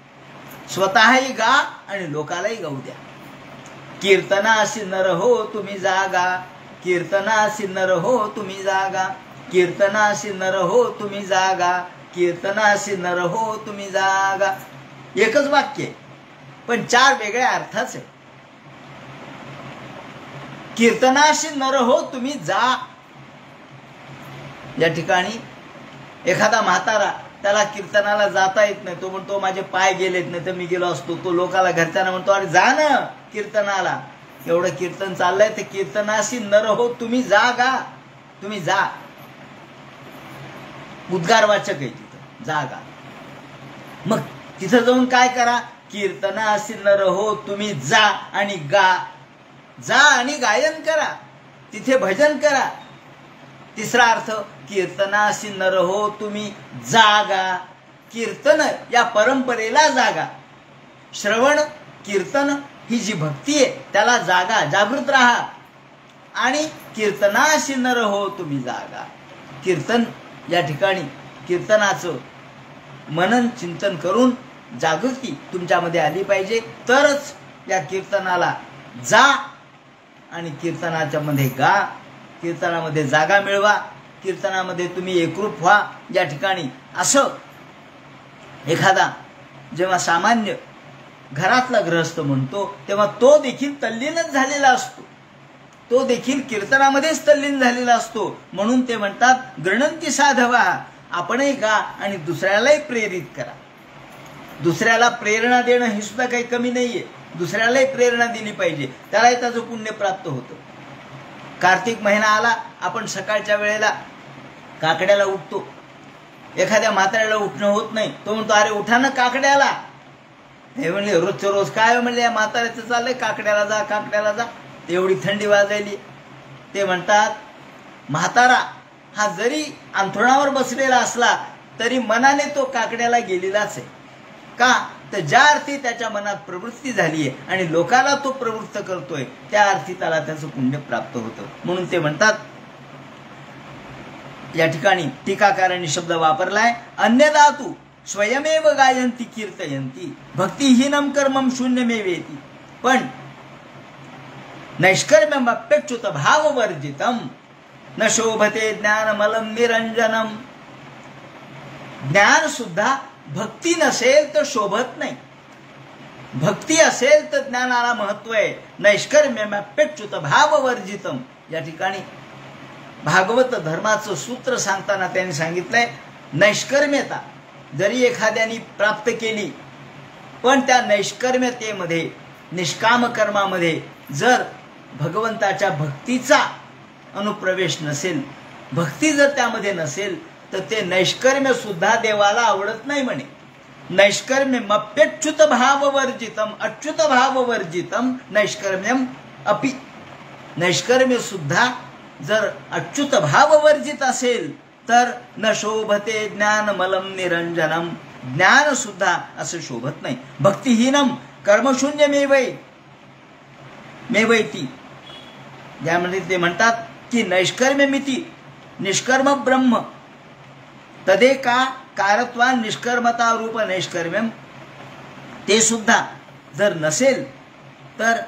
स्वतःही गा आणि लोकालाही गाऊ द्या. कीर्तनासी नर हो तुम्ही जागा, कीर्तनासी नर हो तुम्ही जागा, कीर्तनासी नर हो तुम्ही जागा, कीर्तनासी नर हो तुम्ही जागा. एकच वाक्य, पण 4 वेगळ्या अर्थाचे. कीर्तनाशी नर हो तुम्ही जा. या ठिकाणी एखादा म्हातारा, त्याला कीर्तनाला जाता येत नाही, तो म्हणतो माझे पाय गेलेत, नाही तर मी गेलो असतो. तो लोकाला घरच्यांना म्हणतो अरे जा ना कीर्तनाला, एवढं कीर्तन चाललंय, ते कीर्तनाशी नर हो तुम्ही जा गा, तुम्ही जा. उद्गारवाचक आहे तिथं, जा गा. मग तिथं जाऊन काय करा, कीर्तनाशी नर हो तुम्ही जा आणि गा. जा आणि गायन करा, तिथे भजन करा. तिसरा अर्थ, कीर्तनाशी नर हो तुम्ही जागा. कीर्तन या परंपरेला जागा. श्रवण कीर्तन ही जी भक्ती आहे त्याला जागा, जागृत राहा. आणि कीर्तनाशी नर हो तुम्ही जागा. कीर्तन या ठिकाणी कीर्तनाचं मनन चिंतन करून जागृती तुमच्यामध्ये आली पाहिजे, तरच या कीर्तनाला जा आणि कीर्तनाच्या मध्ये गा. कीर्तनामध्ये जागा मिळवा, कीर्तनामध्ये तुम्ही एकरूप व्हा. या ठिकाणी असं एखादा जेव्हा सामान्य घरातला गृहस्थ म्हणतो तेव्हा तो देखील तल्लीनच झालेला असतो, तो देखील कीर्तनामध्येच तल्लीन झालेला असतो. म्हणून ते म्हणतात गृणंती साधवा, आपणही गा आणि दुसऱ्यालाही प्रेरित करा. दुसऱ्याला प्रेरणा देणं हे सुद्धा काही कमी नाहीये. दुसऱ्यालाही प्रेरणा दिली पाहिजे, त्यालाही त्याचं पुण्य प्राप्त होतं. कार्तिक महिना आला, आपण सकाळच्या वेळेला काकड्याला उठतो. एखाद्या म्हाताऱ्याला उठणं होत नाही, तो म्हणतो अरे उठा ना काकड्याला. हे म्हणले रोजच्या रोज काय म्हणले या म्हाताऱ्याचं चाललंय, काकड्याला जा काकड्याला जा. एवढी थंडी वाजायली. ते म्हणतात म्हातारा हा जरी अंथरुणावर बसलेला असला तरी मनाने तो काकड्याला गेलेलाच आहे. का तर ज्या अर्थी त्याच्या मनात प्रवृत्ती झाली आहे आणि लोकाला तो प्रवृत्त करतोय, त्या अर्थी त्याला त्याचं पुण्य प्राप्त होतं. म्हणून ते म्हणतात, या ठिकाणी टीकाकारांनी शब्द वापरलाय, अन्यदातु स्वयमेव गायंती कीर्तयंती भक्तिहीनम कर्मम शून्यमेवेती. पण नैष्कर्म्यमप्यच्युत भाववर्जितम न शोभते ज्ञानमलम निरंजनम. ज्ञान सुद्धा भक्ती नसेल तर शोभत नाही. भक्ती असेल तर ज्ञानाला महत्व आहे. नैष्कर्म्यमप्यच्युत भाववर्जितम. या ठिकाणी भागवत धर्माचं सूत्र सांगताना त्यांनी सांगितलंय, नैष्कर्म्यता जरी एखाद्याने प्राप्त केली, पण त्या नैष्कर्म्यतेमध्ये निष्काम कर्मामध्ये जर भगवंताच्या भक्तीचा अनुप्रवेश नसेल, भक्ती जर त्यामध्ये नसेल, तर ते नैष्कर्म्य सुद्धा देवाला आवडत नाही म्हणे. नैष्कर्म्यमप्यच्युत भाववर्जितम अच्युत भाववर्जितम नैष्कर्म्यम अपि. नैष्कर्म्य सुद्धा जर अच्युत भाववर्जित असेल तर न शोभते ज्ञानमलम निरंजनम. ज्ञान सुद्धा असं शोभत नाही. भक्तिहीनम कर्मशून्य मेवैती. ज्यामध्ये ते म्हणतात की नैष्कर्म्यमिती निष्कर्म ब्रह्म तदेका कारत्वा निष्कर्मता रूप नैष्कर्म्यम. ते सुद्धा जर नसेल तर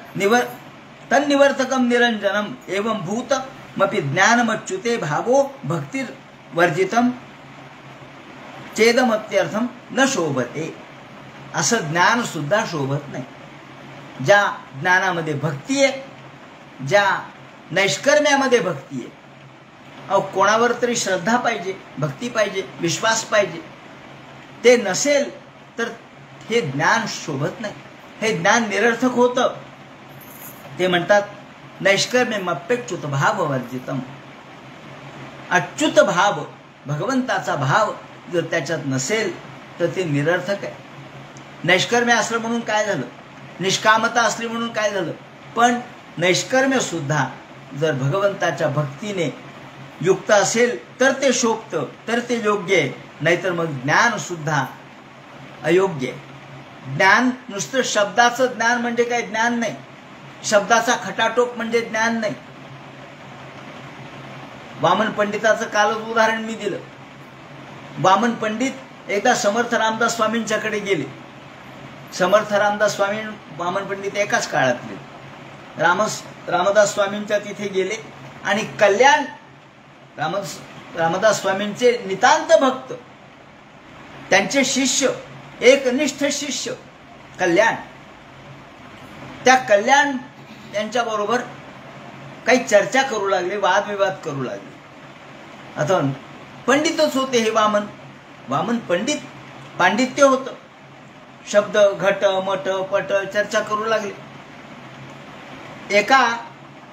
तन्निवर्तकम निरंजनम एवं भूतमपि ज्ञानमच्युते भावो भक्तिर्वर्जितम चेदमत्यर्थम न शोभते. असं ज्ञान सुद्धा शोभत नाही. ज्या ज्ञानामध्ये भक्ती आहे, ज्या नैष्कर्म्यामध्ये भक्ती आहे, अहो कोणावर तरी श्रद्धा पाहिजे, भक्ती पाहिजे, विश्वास पाहिजे. ते नसेल तर हे ज्ञान शोभत नाही, हे ज्ञान निरर्थक होतं. ते म्हणतात नैष्कर्म्यमप्यच्युत भाववर्जितम. अच्युत भाव, भगवंताचा भाव जर त्याच्यात नसेल तर ते निरर्थक आहे. नैष्कर्म्य असलं म्हणून काय झालं, निष्कामता असली म्हणून काय झालं, पण नैष्कर्म्य सुद्धा जर भगवंताच्या भक्तीने युक्त असेल तर ते शोभतं, तर ते योग्य आहे. नाहीतर मग ज्ञान सुद्धा अयोग्य आहे. ज्ञान नुसतं शब्दाचं ज्ञान म्हणजे काय ज्ञान नाही. शब्दाचा खटाटोप म्हणजे ज्ञान नाही. वामन पंडिताचं कालच उदाहरण मी दिलं. वामन पंडित एकदा समर्थ रामदास स्वामींच्याकडे गेले. समर्थ रामदास स्वामी वामन पंडित एकाच काळातले. रामदास स्वामींच्या तिथे गेले आणि कल्याण रामदास स्वामींचे नितांत भक्त, त्यांचे शिष्य, एकनिष्ठ शिष्य कल्याण, त्या कल्याण यांच्याबरोबर काही चर्चा करू लागले, वादविवाद करू लागले. आता पंडितच होते हे वामन. वामन पंडित, पांडित्य होतं. शब्द घट मट पट चर्चा करू लागले.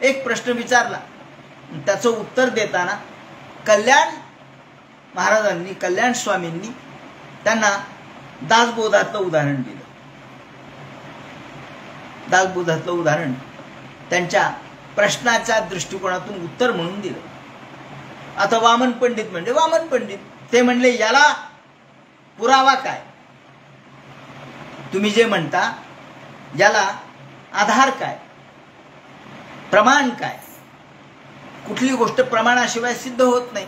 एक प्रश्न विचारला, त्याचं उत्तर देताना कल्याण महाराजांनी, कल्याण स्वामींनी त्यांना दासबोधातलं उदाहरण दिलं. दासबोधातलं उदाहरण त्यांच्या प्रश्नाच्या दृष्टिकोनातून उत्तर म्हणून दिलं. आता वामन पंडित म्हणजे वामन पंडित, ते म्हणले याला पुरावा काय? तुम्ही जे म्हणता याला आधार काय, प्रमाण काय? कुठली गोष्ट प्रमाणाशिवाय सिद्ध होत नाही.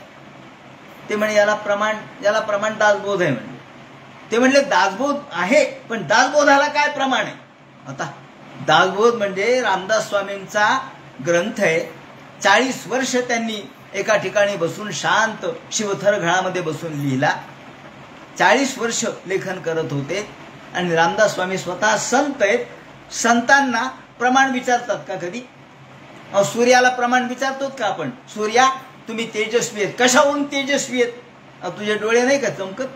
ते म्हणे याला प्रमाण दासबोध आहे. म्हणजे ते म्हणले दासबोध आहे, पण दासबोधाला काय प्रमाण आहे? आता दासबोध म्हणजे रामदास स्वामींचा ग्रंथ आहे. 40 वर्ष त्यांनी एका ठिकाणी बसून शांत शिवथर घरामध्ये बसून लिहिला. 40 वर्ष लेखन करत होते. आणि रामदास स्वामी स्वतः संत आहेत. संतांना प्रमाण विचारतात का कधी? सूर्याला प्रमाण विचारतो का आपण? सूर्या तुम्ही तेजस्वी आहेत. कशावरून तेजस्वी आहेत? तुझे डोळे नाही का चमकत?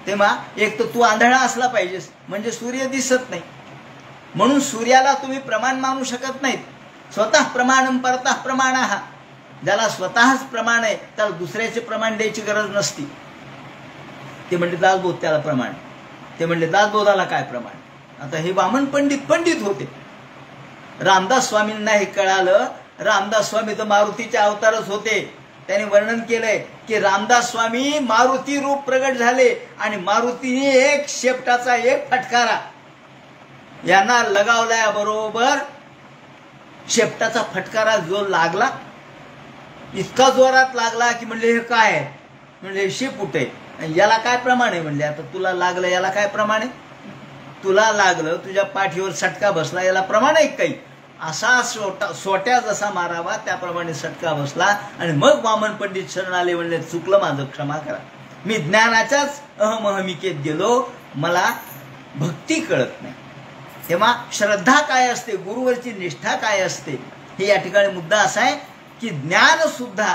तेव्हा एक तर तू आंधळा असला पाहिजेस, म्हणजे सूर्य दिसत नाही. म्हणून सूर्याला तुम्ही प्रमाण मानू शकत नाहीत. स्वतः प्रमाणम परतः प्रमाणः. ज्याला स्वतःच प्रमाण आहे त्याला दुसऱ्याचे प्रमाण द्यायची गरज नसती. ते म्हणले दासबोध त्याला प्रमाण. ते म्हणले दासबोधाला काय प्रमाण? आता हे वामन पंडित होते. रामदास स्वामींना हे कळालं. रामदास स्वामी तर मारुतीचे अवतारच होते. त्याने वर्णन केलंय की रामदास स्वामी मारुती रूप प्रगट झाले आणि मारुतीने एक शेपटाचा एक फटकारा यांना लगावल्या बरोबर शेपटाचा फटकारा जो लागला, इतका जोरात लागला की म्हणले हे काय आहे? म्हणले शेपूट आहे. याला काय प्रमाण आहे? म्हणले आता तुला लागलं याला काय प्रमाण आहे? तुला लागलं, तुझ्या पाठीवर सटका बसला, याला प्रमाण आहे काही? असा सोट्या जसा मारावा त्याप्रमाणे सटका बसला. आणि मग वामन पंडित शरण आले. म्हणले चुकलं माझं, क्षमा करा. मी ज्ञानाच्याच अहमहमिकेत गेलो, मला भक्ती कळत नाही. तेव्हा श्रद्धा काय असते, गुरुवरची निष्ठा काय असते, हे या ठिकाणी मुद्दा असा आहे की ज्ञान सुद्धा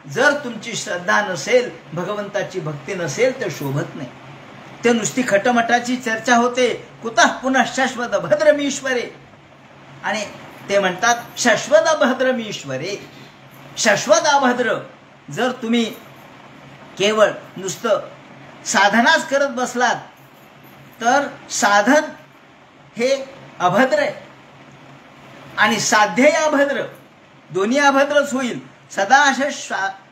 जर तुमची श्रद्धा नसेल, भगवंताची भक्ती नसेल तर शोभत नाही. ते नुसती खटमटाची चर्चा होते. कुतः पुनः शाश्वत भद्रमीश्वरे. आणि ते म्हणतात शाश्वत अभद्रमीश्वरे. शाश्वत अभद्र. जर तुम्ही केवळ नुसतं साधनाच करत बसलात तर साधन हे अभद्र आहे आणि साध्य अभद्र. दोन्ही अभद्रच होईल. सदा असे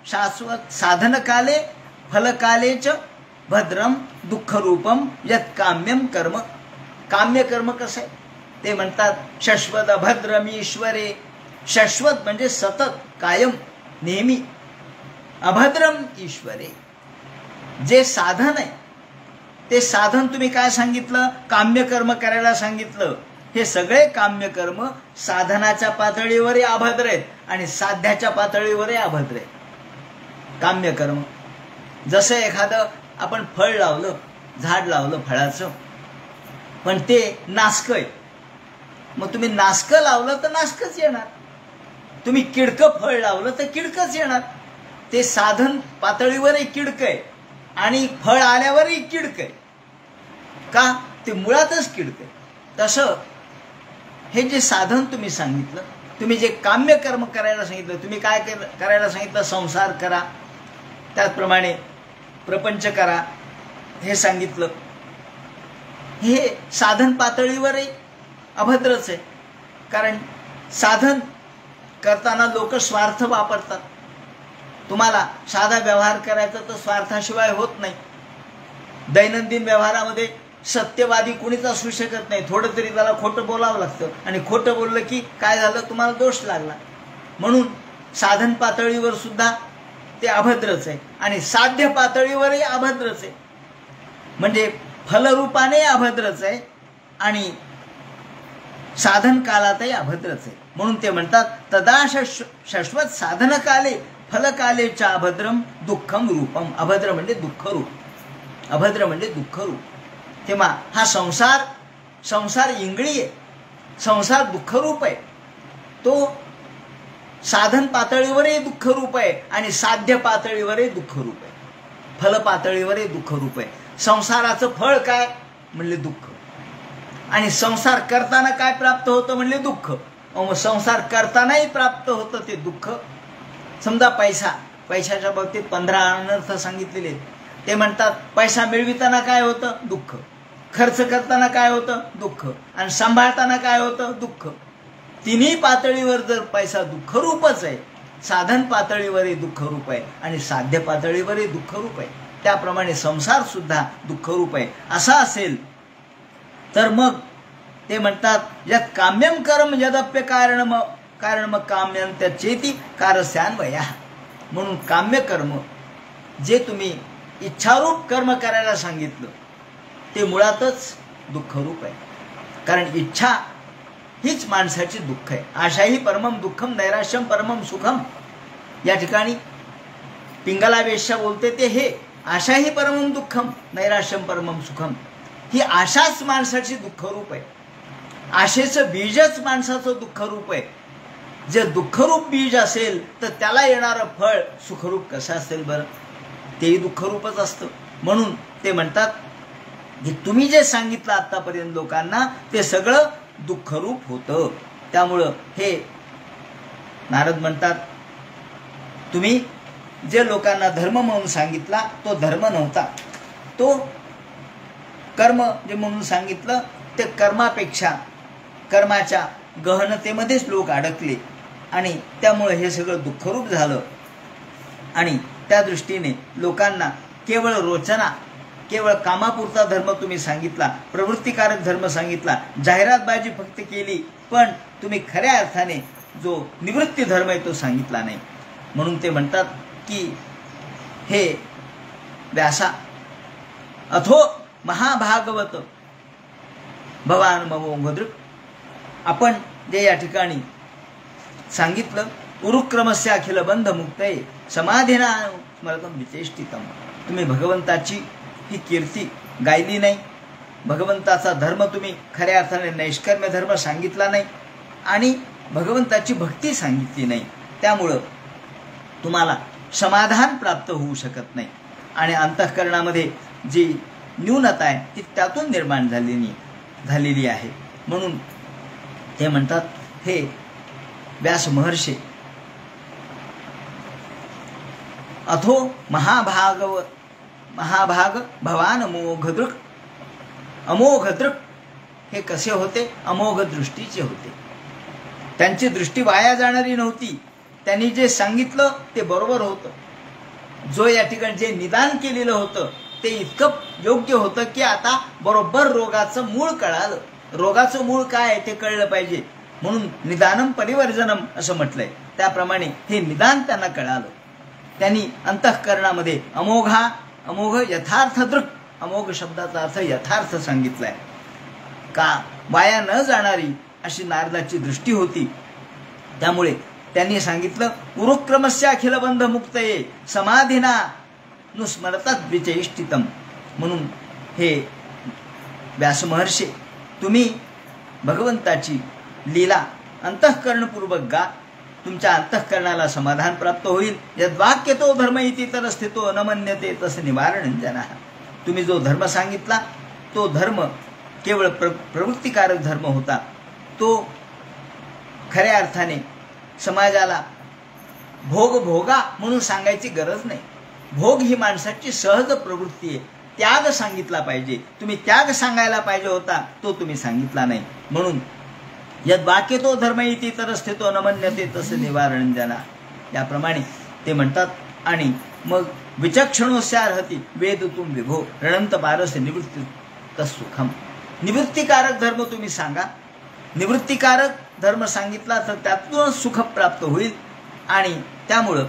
शाश्वत साधनकाले फलकालेच भद्रम दुःखरूपम यत् काम्यम कर्म. काम्य कर्म कसं आहे? ते म्हणतात शाश्वत अभद्रमीश्वरे. शाश्वत म्हणजे सतत, कायम, नेहमी. अभद्रम ईश्वरे. जे साधन आहे ते साधन तुम्ही काय सांगितलं? काम्य कर्म करायला सांगितलं. हे सगळे काम्य कर्म साधनाच्या पातळीवरही अभद्र आहेत आणि साध्याच्या पातळीवरही अभद्र आहेत. काम्य कर्म जसं एखादं आपण फळ लावलं, झाड लावलं फळाचं, पण ते नासकं आहे. मग तुम्ही नासकं लावलं तर नासकच येणार. तुम्ही किडकं फळ लावलं तर किडकच येणार. ते साधन पातळीवरही किडकं आहे आणि फळ आल्यावरही किडकं आहे. का? ते मुळातच किडकं आहे. तसं हे जे साधन तुम्ही सांगितलं, तुम्ही जे काम्य कर्म करायला सांगितलं, तुम्ही काय करायला सांगितलं? संसार करा, त्याचप्रमाणे प्रपंच करा हे सांगितलं. हे साधन पातळीवरही अभद्रच आहे. कारण साधन करताना लोक स्वार्थ वापरतात. तुम्हाला साधा व्यवहार करायचा तर स्वार्थाशिवाय होत नाही. दैनंदिन व्यवहारामध्ये सत्यवादी कुणीच असू शकत नाही. थोडं तरी त्याला खोटं बोलावं लागतं आणि खोटं बोललं की काय झालं? तुम्हाला दोष लागला. म्हणून साधन पातळीवर सुद्धा ते अभद्रच आहे आणि साध्य पातळीवरही अभद्रच आहे. म्हणजे फलरूपाने अभद्रच आहे आणि साधन कालातही अभद्रच आहे. म्हणून ते म्हणतात तदा शाश्वत साधनकाले फलकालेच्या अभद्रम दुःखम रूपम. अभद्र म्हणजे दुःखरूप. अभद्र म्हणजे दुःखरूप. तेव्हा हा संसार इंगळी आहे. संसार दुःखरूप आहे, तो साधन पातळीवरही दुःखरूप आहे आणि साध्य पातळीवरही दुःखरूप आहे, फल पातळीवरही दुःखरूप आहे. संसाराचं फळ काय म्हणले दुःख, आणि संसार करताना काय प्राप्त होतं म्हणले दुःख. मग संसार करतानाही प्राप्त होतं ते दुःख. समजा पैशाच्या बाबतीत 15 अनर्थ सांगितलेले आहेत. ते म्हणतात पैसा मिळविताना काय होतं दुःख, खर्च करताना काय होतं दुःख, आणि सांभाळताना काय होतं दुःख. तिन्ही पातळीवर जर पैसा दुःखरूपच आहे, साधन पातळीवरही दुःखरूप आहे आणि साध्य पातळीवरही दुःखरूप आहे, त्याप्रमाणे संसार सुद्धा दुःखरूप आहे. असा असेल तर मग ते म्हणतात यत् काम्यम कर्म यदप्य कारण काम्यंत्यचेति कारस्यान्वया. म्हणून काम्य कर्म जे तुम्ही इच्छारूप कर्म करायला सांगितलं ते मुळातच दुःखरूप आहे. कारण इच्छा हीच माणसाची दुःख आहे. आशाही परमम दुःखम नैराश्यम परमम सुखम. या ठिकाणी पिंगला वेश्या बोलते ते हे आशाही परमम दुःखम नैराश्यम परमम सुखम. ही आशाच माणसाची दुःखरूप आहे. आशेचं बीजच माणसाचं दुःखरूप आहे. जे दुःखरूप बीज असेल तर त्याला येणारं फळ सुखरूप कसं असेल बरं, तेही दुःखरूपच असतं. म्हणून ते म्हणतात की तुम्ही जे सांगितलं आतापर्यंत लोकांना ते सगळं दुःखरूप होतं. त्यामुळं हे नारद म्हणतात तुम्ही जे लोकांना धर्म म्हणून सांगितला तो धर्म नव्हता, तो कर्म जे म्हणून सांगितलं ते कर्मापेक्षा कर्माच्या गहनतेमध्येच लोक अडकले आणि त्यामुळे हे सगळं दुःखरूप झालं. आणि त्या दृष्टीने लोकांना केवळ रोचना, केवळ कामापुरता धर्म तुम्ही सांगितला, प्रवृत्तिकारक धर्म सांगितला, जाहिरातबाजी फक्त केली, पण तुम्ही खऱ्या अर्थाने जो निवृत्ती धर्म आहे तो सांगितला नाही. म्हणून ते म्हणतात की हे व्यासा अथो महाभागवत भवान ममोघदृक्. आपण जे या ठिकाणी सांगितलं उरुक्रमस्य अखिल बंध मुक्तये समाधीना स्मरतम विचेष्टितम. तुम्ही भगवंताची ही कीर्ती गायली नाही, भगवंताचा धर्म तुम्ही खऱ्या अर्थाने नैष्कर्म्य धर्म सांगितला नाही आणि भगवंताची भक्ती सांगितली नाही. त्यामुळं तुम्हाला समाधान प्राप्त होऊ शकत नाही आणि अंतःकरणामध्ये जी न्यूनता आहे ती त्यातून निर्माण झालेली आहे. म्हणून ते म्हणतात हे व्यास महर्षी अथो महाभाग भवान अमोघदृक्. अमोघदृक् हे कसे होते, अमोघ दृष्टीचे होते. त्यांची दृष्टी वाया जाणारी नव्हती. त्यांनी जे सांगितलं ते बरोबर होतं. जो या ठिकाणी जे निदान केलेलं होतं ते इतकं योग्य होतं की आता बरोबर रोगाचं मूळ कळालं. रोगाचं मूळ काय आहे ते कळलं पाहिजे, म्हणून निदानम परिवर्जनम असं म्हटलंय. त्याप्रमाणे हे निदान त्यांना कळालं. त्यांनी अंतःकरणामध्ये अमोघ यथार्थ दृक्, अमोघ शब्दाचा अर्थ यथार्थ सांगितलाय. का वाया न जाणारी अशी नारदाची दृष्टी होती. त्यामुळे त्यांनी सांगितलं उरुक्रमस्य अखिल बंध मुक्तये समाधीना नुस्मरतात विचेष्टितम. म्हणून हे व्यास महर्षी तुम्ही भगवंताची लीला अंतःकरणपूर्वक गा, तुमच्या अंतःकरणाला समाधान प्राप्त होईल. यद्वाक्य तो धर्म इति तर स्थितो न मन्यते तस् निवारण जना. तुम्ही जो धर्म सांगितला तो धर्म केवळ प्रवृत्तिकारक धर्म होता. तो खऱ्या अर्थाने समाजाला भोगा म्हणून सांगायची गरज नाही. भोग ही माणसाची सहज प्रवृत्ती आहे. त्याग सांगितला पाहिजे. तुम्ही त्याग सांगायला पाहिजे होता, तो तुम्ही सांगितला नाही. म्हणून यद वाक्य तो धर्म इति तर स्थितो न मन्यते तसे निवारण जना. याप्रमाणे ते म्हणतात. आणि मग विचक्षणोस्यार्हति वेद तुम विभो रणंत पारस्य निवृत्ती तत्सुखम. निवृत्तिकारक धर्म तुम्ही सांगा. निवृत्तिकारक धर्म सांगितला तर त्यातून सुख प्राप्त होईल. आणि त्यामुळं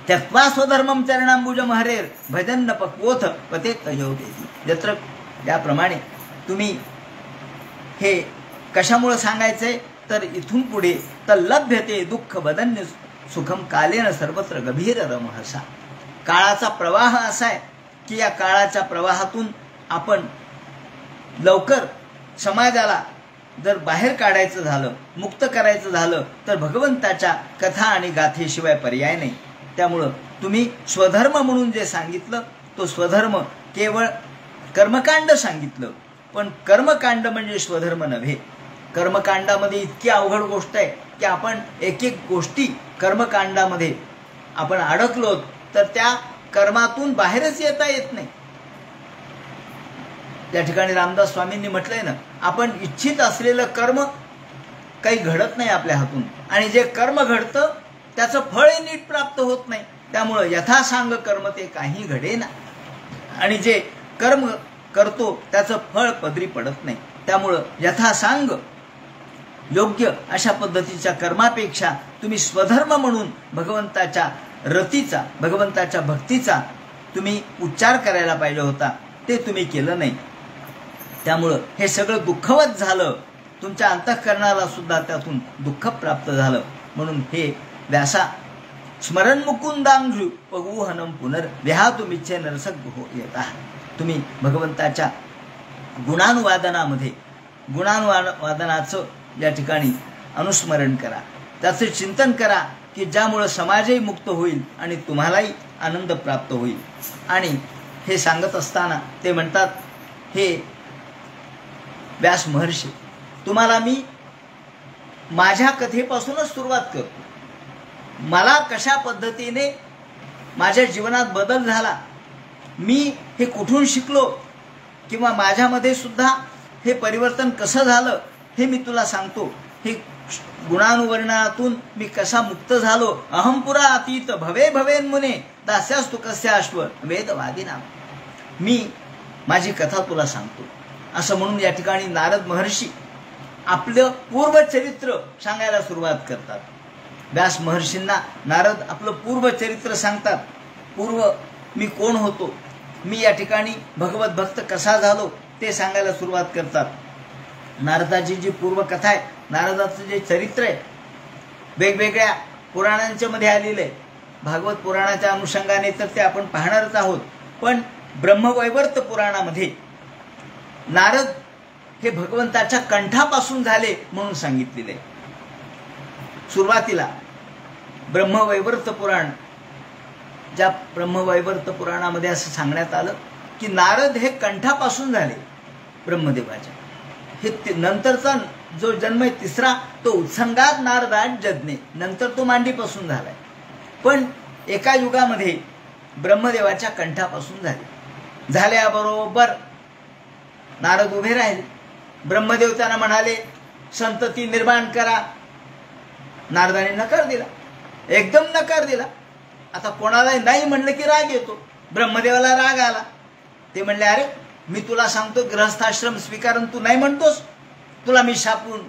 त्यक्त्वा स्वधर्मम चरणांबुजम हरेर भजन पक्वोथ पते तयोदेती. यत्र याप्रमाणे तुम्ही हे कशामुळे सांगायचंय तर इथून पुढे तर लभ्यते दुःख बदन्य सुखम कालेन सर्वत्र गभीर रमहसा. काळाचा प्रवाह असा आहे की या काळाच्या प्रवाहातून आपण लवकर समाजाला जर बाहेर काढायचं झालं, मुक्त करायचं झालं, तर भगवंताच्या कथा आणि गाथेशिवाय पर्याय नाही. त्यामुळं तुम्ही स्वधर्म म्हणून जे सांगितलं तो स्वधर्म केवळ कर्मकांड सांगितलं, पण कर्मकांड म्हणजे स्वधर्म नव्हे. कर्मकांडामध्ये इतकी अवघड गोष्ट आहे की आपण एक एक गोष्टी कर्मकांडामध्ये आपण अडकलो तर त्या कर्मातून बाहेरच येता येत नाही. त्या ठिकाणी रामदास स्वामींनी म्हटलंय ना, आपण इच्छित असलेलं कर्म काही घडत नाही आपल्या हातून, आणि जे कर्म घडतं त्याचं फळही नीट प्राप्त होत नाही. त्यामुळं यथासांग कर्म ते काही घडेना, आणि जे कर्म करतो त्याचं फळ पदरी पडत नाही. त्यामुळं यथासांग योग्य अशा पद्धतीच्या कर्मापेक्षा तुम्ही स्वधर्म म्हणून भगवंताच्या रतीचा, भगवंताच्या भक्तीचा तुम्ही उच्चार करायला पाहिजे होता, ते तुम्ही केलं नाही. त्यामुळं हे सगळं दुःखवत झालं, तुमच्या अंतःकरणाला सुद्धा त्यातून दुःख प्राप्त झालं. म्हणून हे व्यासा स्मरण मुकुंदांघ्रू पगुहनम पुनर्व्याहातुमिच्छे नरसक हो येता. तुम्ही भगवंताच्या गुणानुवादनाचं या ठिकाणी अनुस्मरण करा, त्याचं चिंतन करा की ज्यामुळं समाजही मुक्त होईल आणि तुम्हालाही आनंद प्राप्त होईल. आणि हे सांगत असताना ते म्हणतात, हे व्यास महर्षी, तुम्हाला मी माझ्या कथेपासूनच सुरुवात करतो. मला कशा पद्धतीने माझ्या जीवनात बदल झाला, मी हे कुठून शिकलो, किंवा माझ्यामध्ये सुद्धा हे परिवर्तन कसं झालं हे मी तुला सांगतो. हे गुणानुवर्णातून मी कसा मुक्त झालो. अहंपुरा अतीत भवे भवेन मुने दास्यास्तु कस्य अश्व वेदवादिना. मी माझी कथा तुला सांगतो असं म्हणून या ठिकाणी नारद महर्षी आपलं पूर्वचरित्र सांगायला सुरुवात करतात. व्यास महर्षींना नारद आपलं पूर्वचरित्र सांगतात. पूर्व मी कोण होतो, मी या ठिकाणी भगवत भक्त कसा झालो ते सांगायला सुरुवात करतात. नारदाची जी पूर्वकथा आहे, नारदाचं जे चरित्र आहे, वेगवेगळ्या पुराणांच्या मध्ये आलेलं आहे. भागवत पुराणाच्या अनुषंगाने तर ते आपण पाहणारच आहोत, पण ब्रह्मवैवर्त पुराणामध्ये नारद हे भगवंताच्या कंठापासून झाले म्हणून सांगितलेले आहे. सुरुवातीला ब्रह्मवैवर्त पुराण, ज्या ब्रह्मवैवर्त पुराणामध्ये असं सांगण्यात आलं की नारद हे कंठापासून झाले ब्रह्मदेवाच्या. हे नंतरचा जो जन्म आहे तिसरा, तो उत्संगात नारदान जज्ञे, नंतर तो मांडीपासून झालाय. पण एका युगामध्ये ब्रह्मदेवाच्या कंठापासून झाल्याबरोबर नारद उभे राहिले. ब्रह्मदेव त्यांना म्हणाले, संतती निर्माण करा. नारदाने नकार दिला, एकदम नकार दिला. आता कोणाला नाही म्हणलं की राग येतो. ब्रह्मदेवाला राग आला. ते म्हणले, अरे मी तुला सांगतो गृहस्थाश्रम स्वीकारून तू नाही म्हणतोस, तुला मी शापून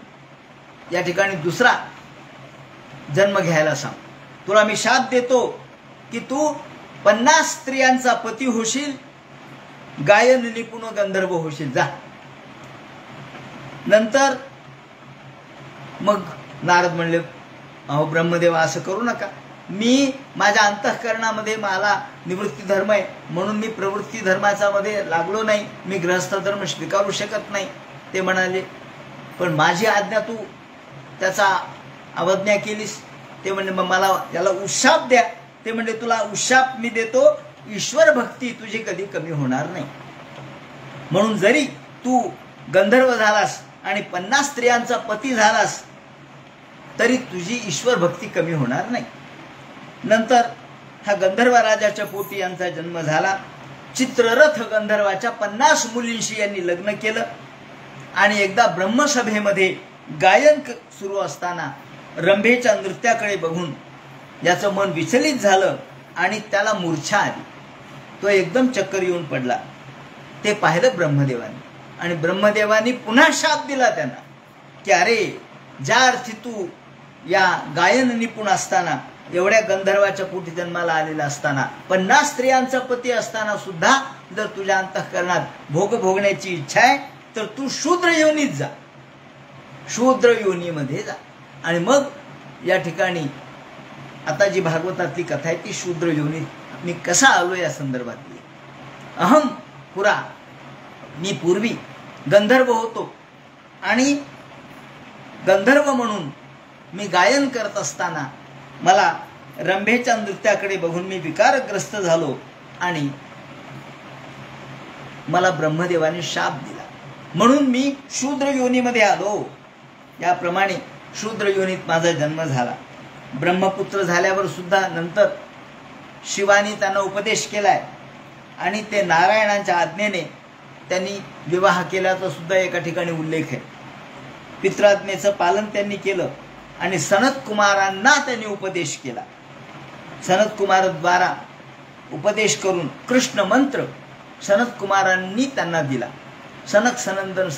या ठिकाणी दुसरा जन्म घ्यायला सांग. तुला मी शाप देतो की तू 50 स्त्रियांचा पती होशील, गायन निपुण गंधर्व होशील, जा. नंतर मग नारद म्हणले, अहो ब्रह्मदेवा असं करू नका. मी माझ्या अंतःकरणामध्ये मला निवृत्ती धर्म आहे म्हणून मी प्रवृत्ती धर्माचा मध्ये लागलो नाही, मी गृहस्थ धर्म स्वीकारू शकत नाही. ते म्हणाले, पण माझी आज्ञा तू त्याचा अवज्ञा केलीस. ते म्हणले, मग मला याला उशाप द्या. ते म्हणले, तुला उशाप मी देतो, ईश्वर भक्ती तुझी कधी कमी होणार नाही. म्हणून जरी तू गंधर्व झालास आणि 50 स्त्रियांचा पती झालास तरी तुझी ईश्वर भक्ती कमी होणार नाही. नंतर हा गंधर्व राजाच्या पोटी यांचा जन्म झाला. चित्ररथ गंधर्वाच्या 50 मुलींशी यांनी लग्न केलं. आणि एकदा ब्रह्मसभेमध्ये गायन सुरू असताना रंभेच्या नृत्याकडे बघून याचं मन विचलित झालं आणि त्याला मूर्छा आली. तो एकदम चक्कर येऊन पडला. ते पाहिलं ब्रह्मदेवाने, आणि ब्रह्मदेवानी पुन्हा शाप दिला त्यांना की अरे, ज्या अर्थी तू या गायन निपुण असताना, एवढ्या गंधर्वाच्या पोटी जन्माला आलेला असताना, 50 स्त्रियांचा पती असताना सुद्धा जर तुझ्या अंतःकरणात भोग भोगण्याची इच्छा आहे तर तू शूद्र योनीत जा, शूद्र योनीमध्ये जा. आणि मग या ठिकाणी आता जी भागवतातली कथा आहे ती शूद्र योनीत मी कसा आलो या संदर्भातली. अहम पुरा, मी पूर्वी गंधर्व होतो आणि गंधर्व म्हणून मी गायन करत असताना मला रंभेच्या नृत्याकडे बघून मी विकारग्रस्त झालो आणि मला ब्रह्मदेवाने शाप दिला, म्हणून मी शूद्र योनीमध्ये आलो. याप्रमाणे शूद्र योनीत माझा जन्म झाला. ब्रह्मपुत्र झाल्यावर सुद्धा नंतर शिवानी त्यांना उपदेश केलाय आणि ते नारायणांच्या आज्ञेने त्यांनी विवाह केल्याचा सुद्धा एका ठिकाणी उल्लेख आहे. पितृआज्ञेचं पालन त्यांनी केलं आणि सनत कुमारांना त्यांनी उपदेश केला. सनत कुमाराद्वारा उपदेश करून कृष्ण मंत्र सनत कुमारांनी त्यांना दिला. सनक सनंदन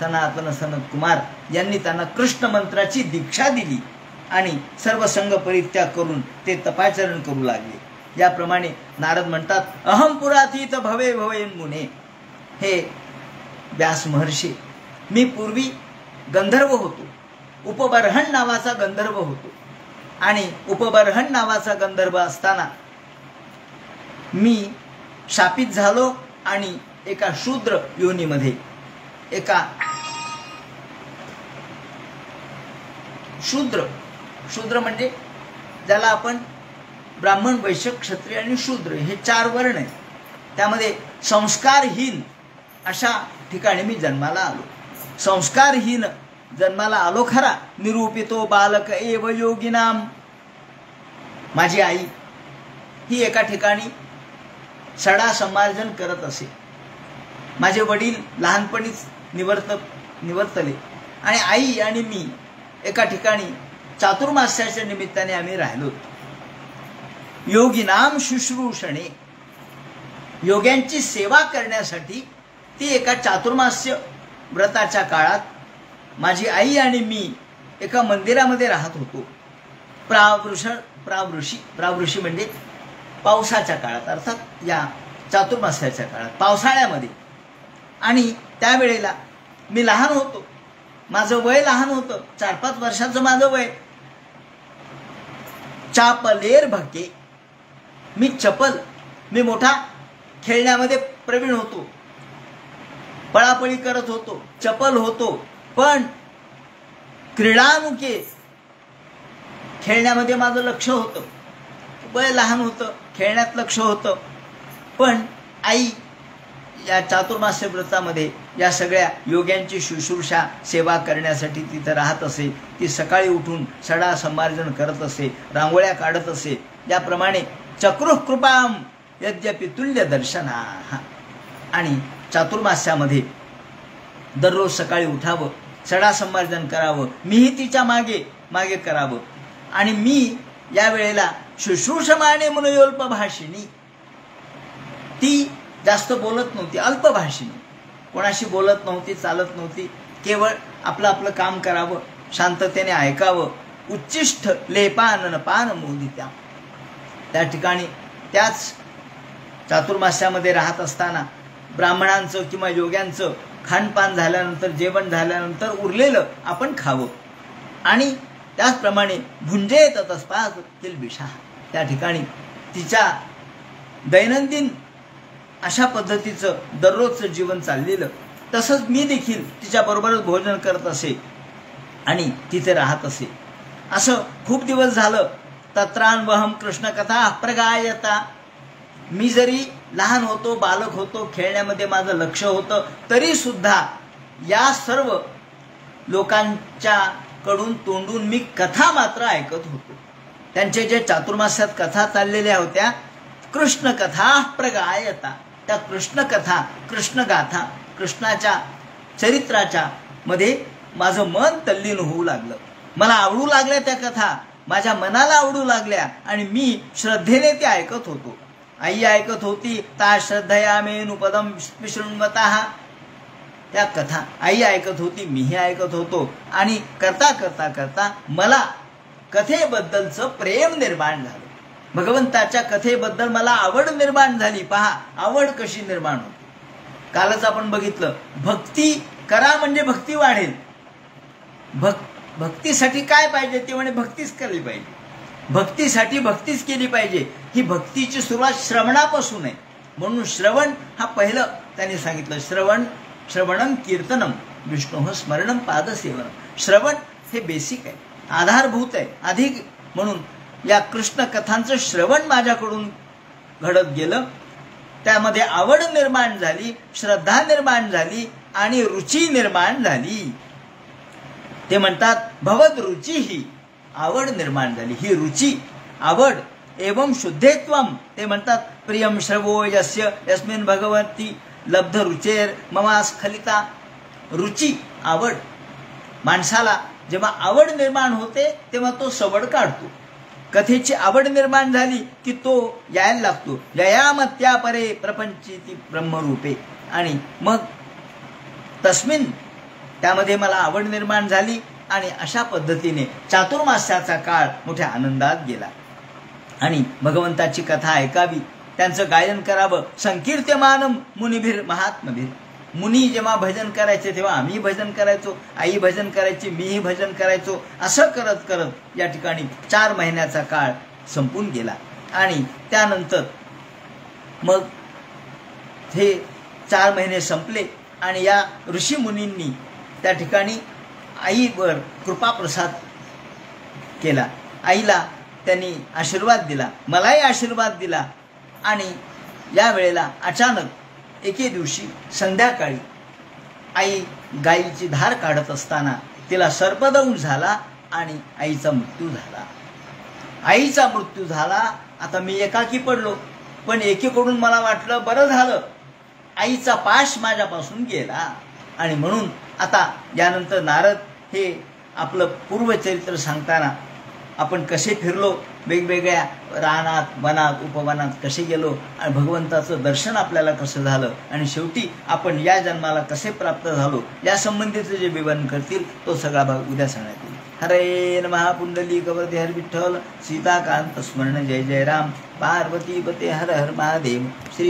सनातन सनत कुमार यांनी त्यांना कृष्ण मंत्राची दीक्षा दिली आणि सर्व संग परित्याग करून ते तपाचरण करू लागले. याप्रमाणे नारद म्हणतात, अहम पुरातीत भवे भवेन मुने. हे व्यास महर्षी, मी पूर्वी गंधर्व होतो, उपबर्हण नावाचा गंधर्व होतो आणि उपबर्हण नावाचा गंधर्व असताना मी शापित झालो आणि एका शूद्र योनीमध्ये शूद्र म्हणजे ज्याला आपण ब्राह्मण, वैश्य, क्षत्रिय आणि शूद्र हे 4 वर्ण आहेत. त्यामध्ये संस्कारहीन अशा ठिकाणी मी जन्माला आलो. संस्कारहीन जन्माला आलो खरा, निरूपितो बालक एव योगिनाम. माझी आई ही एका ठिकाणी सडा समार्जन करत असे. माझे वडील लहानपणीच निवर्तले आणि आई आणि मी एका ठिकाणी चातुर्मास्याच्या निमित्ताने आम्ही राहिलो. योगिनाम शुश्रूषणे, योग्यांची सेवा करण्यासाठी ती एका चातुर्मास्य व्रताच्या काळात माझी आई आणि मी एका मंदिरामध्ये राहत होतो. प्रावृषी म्हणजे पावसाच्या काळात, अर्थात या चातुर्मास्याच्या काळात पावसाळ्यामध्ये. आणि त्यावेळेला मी लहान होतो, माझं वय लहान होतं, 4-5 वर्षाचं माझं वय. चापलेर भके, मी मोठा खेळण्यामध्ये प्रवीण होतो, पळापळी करत होतो, चपल होतो, पण क्रीडामुखे खेळण्यामध्ये माझं लक्ष होतं. वय लहान होतं, खेळण्यात लक्ष होतं, पण आई या चातुर्मास्य व्रतामध्ये या सगळ्या योग्यांची शुश्रूषा सेवा करण्यासाठी तिथं राहत असे. ती सकाळी उठून सडा समार्जन करत असे, रांगोळ्या काढत असे. याप्रमाणे चक्रुः कृपाम यद्यपि तुल्य दर्शना. आणि चातुर्मास्यामध्ये दररोज सकाळी उठावं, सडा समार्जन करावं, मीही तिच्या मागे करावं. आणि मी या वेळेला शुश्रूषमाणे मुनयोल्प भाषिणी, ती जास्त बोलत नव्हती, अल्पभाषिणी, कोणाशी बोलत नव्हती, चालत नव्हती, केवळ आपलं काम करावं, शांततेने ऐकावं. उच्चिष्ठ लेपानन पान मोदित्या. त्या ठिकाणी त्याच चातुर्मास्यामध्ये राहत असताना ब्राह्मणांचं किंवा योग्यांचं खानपान झाल्यानंतर, जेवण झाल्यानंतर उरलेलं आपण खावं. आणि त्याचप्रमाणे भुंजे ततस्पाद किलबिषा, त्या ठिकाणी तिच्या दैनंदिन अशा पद्धतीचं दररोजचं जीवन चाललेलं. तसंच मी देखील तिच्याबरोबरच भोजन करत असे आणि तिथे राहत असे. असं खूप दिवस झालं. तत्रान्वहम कृष्णकथा प्रगायता. मी जरी लहान होतो, बालक होतो, खेळण्यामध्ये माझं लक्ष होतं, तरी सुद्धा या सर्व लोकांच्या कडून तोंडून मी कथा मात्र ऐकत होतो. त्यांचे जे चातुर्मास्यात कथा चाललेल्या होत्या, कृष्ण कथा प्रगायता, त्या कृष्ण कथा, कृष्ण गाथा, कृष्णाच्या चरित्राच्या मध्ये माझं मन तल्लीन होऊ लागलं. मला आवडू लागल्या त्या कथा, माझ्या मनाला आवडू लागल्या आणि मी श्रद्धेने ते ऐकत होतो. आई ऐकत होती, ता श्रद्धयामेनुपदम विशृण्वतः. त्या कथा आई ऐकत होती, मीही ऐकत होतो. आणि करता करता करता मला कथेबद्दलचं प्रेम निर्माण झालं. भगवंताच्या कथेबद्दल मला आवड निर्माण झाली. पहा, आवड कशी निर्माण होती. कालच आपण बघितलं, भक्ती करा म्हणजे भक्ती वाढेल. भक्तीसाठी काय पाहिजे ते म्हणे भक्तीच केली पाहिजे. भक्तीसाठी भक्तीच केली पाहिजे. ही भक्तीची सुरुवात श्रवणापासून आहे. म्हणून श्रवण हा पहिलं त्यांनी सांगितलं. श्रवणम कीर्तनम विष्णू स्मरणम पादसेवनम. श्रवण हे बेसिक आहे, आधारभूत आहे. अधिक म्हणून या कृष्ण कथांचं श्रवण माझ्याकडून घडत गेलं. त्यामध्ये आवड निर्माण झाली, श्रद्धा निर्माण झाली आणि रुची निर्माण झाली. ते म्हणतात भवद रुची ही आवड निर्माण झाली. ही रुची आवड एवं शुद्धेत्वम. ते म्हणतात प्रियम श्रवो यस्य यस्मिन् भगवती लब्ध रुचेर ममास्खलिता. रुची आवड, माणसाला जेव्हा आवड निर्माण होते तेव्हा तो सवड काढतो. कथेची आवड निर्माण झाली की तो यायला लागतो. ययामत्या परे प्रपंचिती ब्रह्मरूपे. आणि मग तस्मिन त्यामध्ये मला आवड निर्माण झाली आणि अशा पद्धतीने चातुर्मास्याचा काळ मोठ्या आनंदात गेला. आणि भगवंताची कथा ऐकावी, त्यांचं गायन करावं. संकीर्त्यमानम मुनिभिर महात्मभिर. मुनी जेव्हा भजन करायचे तेव्हा आम्ही भजन करायचो, आई भजन करायची, मीही भजन करायचो. असं करत करत या ठिकाणी 4 महिन्याचा काळ संपून गेला. आणि त्यानंतर मग हे 4 महिने संपले आणि या ऋषी मुनींनी त्या ठिकाणी आईवर कृपाप्रसाद केला. आईला त्यांनी आशीर्वाद दिला, मलाही आशीर्वाद दिला. आणि या वेळेला अचानक एके दिवशी संध्याकाळी आई गायीची धार काढत असताना तिला सर्पदंश झाला आणि आईचा मृत्यू झाला. आईचा मृत्यू झाला. आता मी एकाकी पडलो, पण एकीकडून मला वाटलं बरं झालं, आईचा पाश माझ्यापासून गेला. आणि म्हणून आता यानंतर नारद हे आपलं पूर्वचरित्र सांगताना आपण कसे फिरलो, वेगवेगळ्या रानात, वनात, उपवनात कसे गेलो आणि भगवंताचं दर्शन आपल्याला कसं झालं आणि शेवटी आपण या जन्माला कसे प्राप्त झालो या संबंधीचं जे विवरण करतील तो सगळा भाग उद्या सांगण्यात येईल. हरे नमः. पुंडलिक वरदे हर विठ्ठल. सीताकांत स्मरण. जय जय राम. पार्वती पते हर हर महादेव. श्री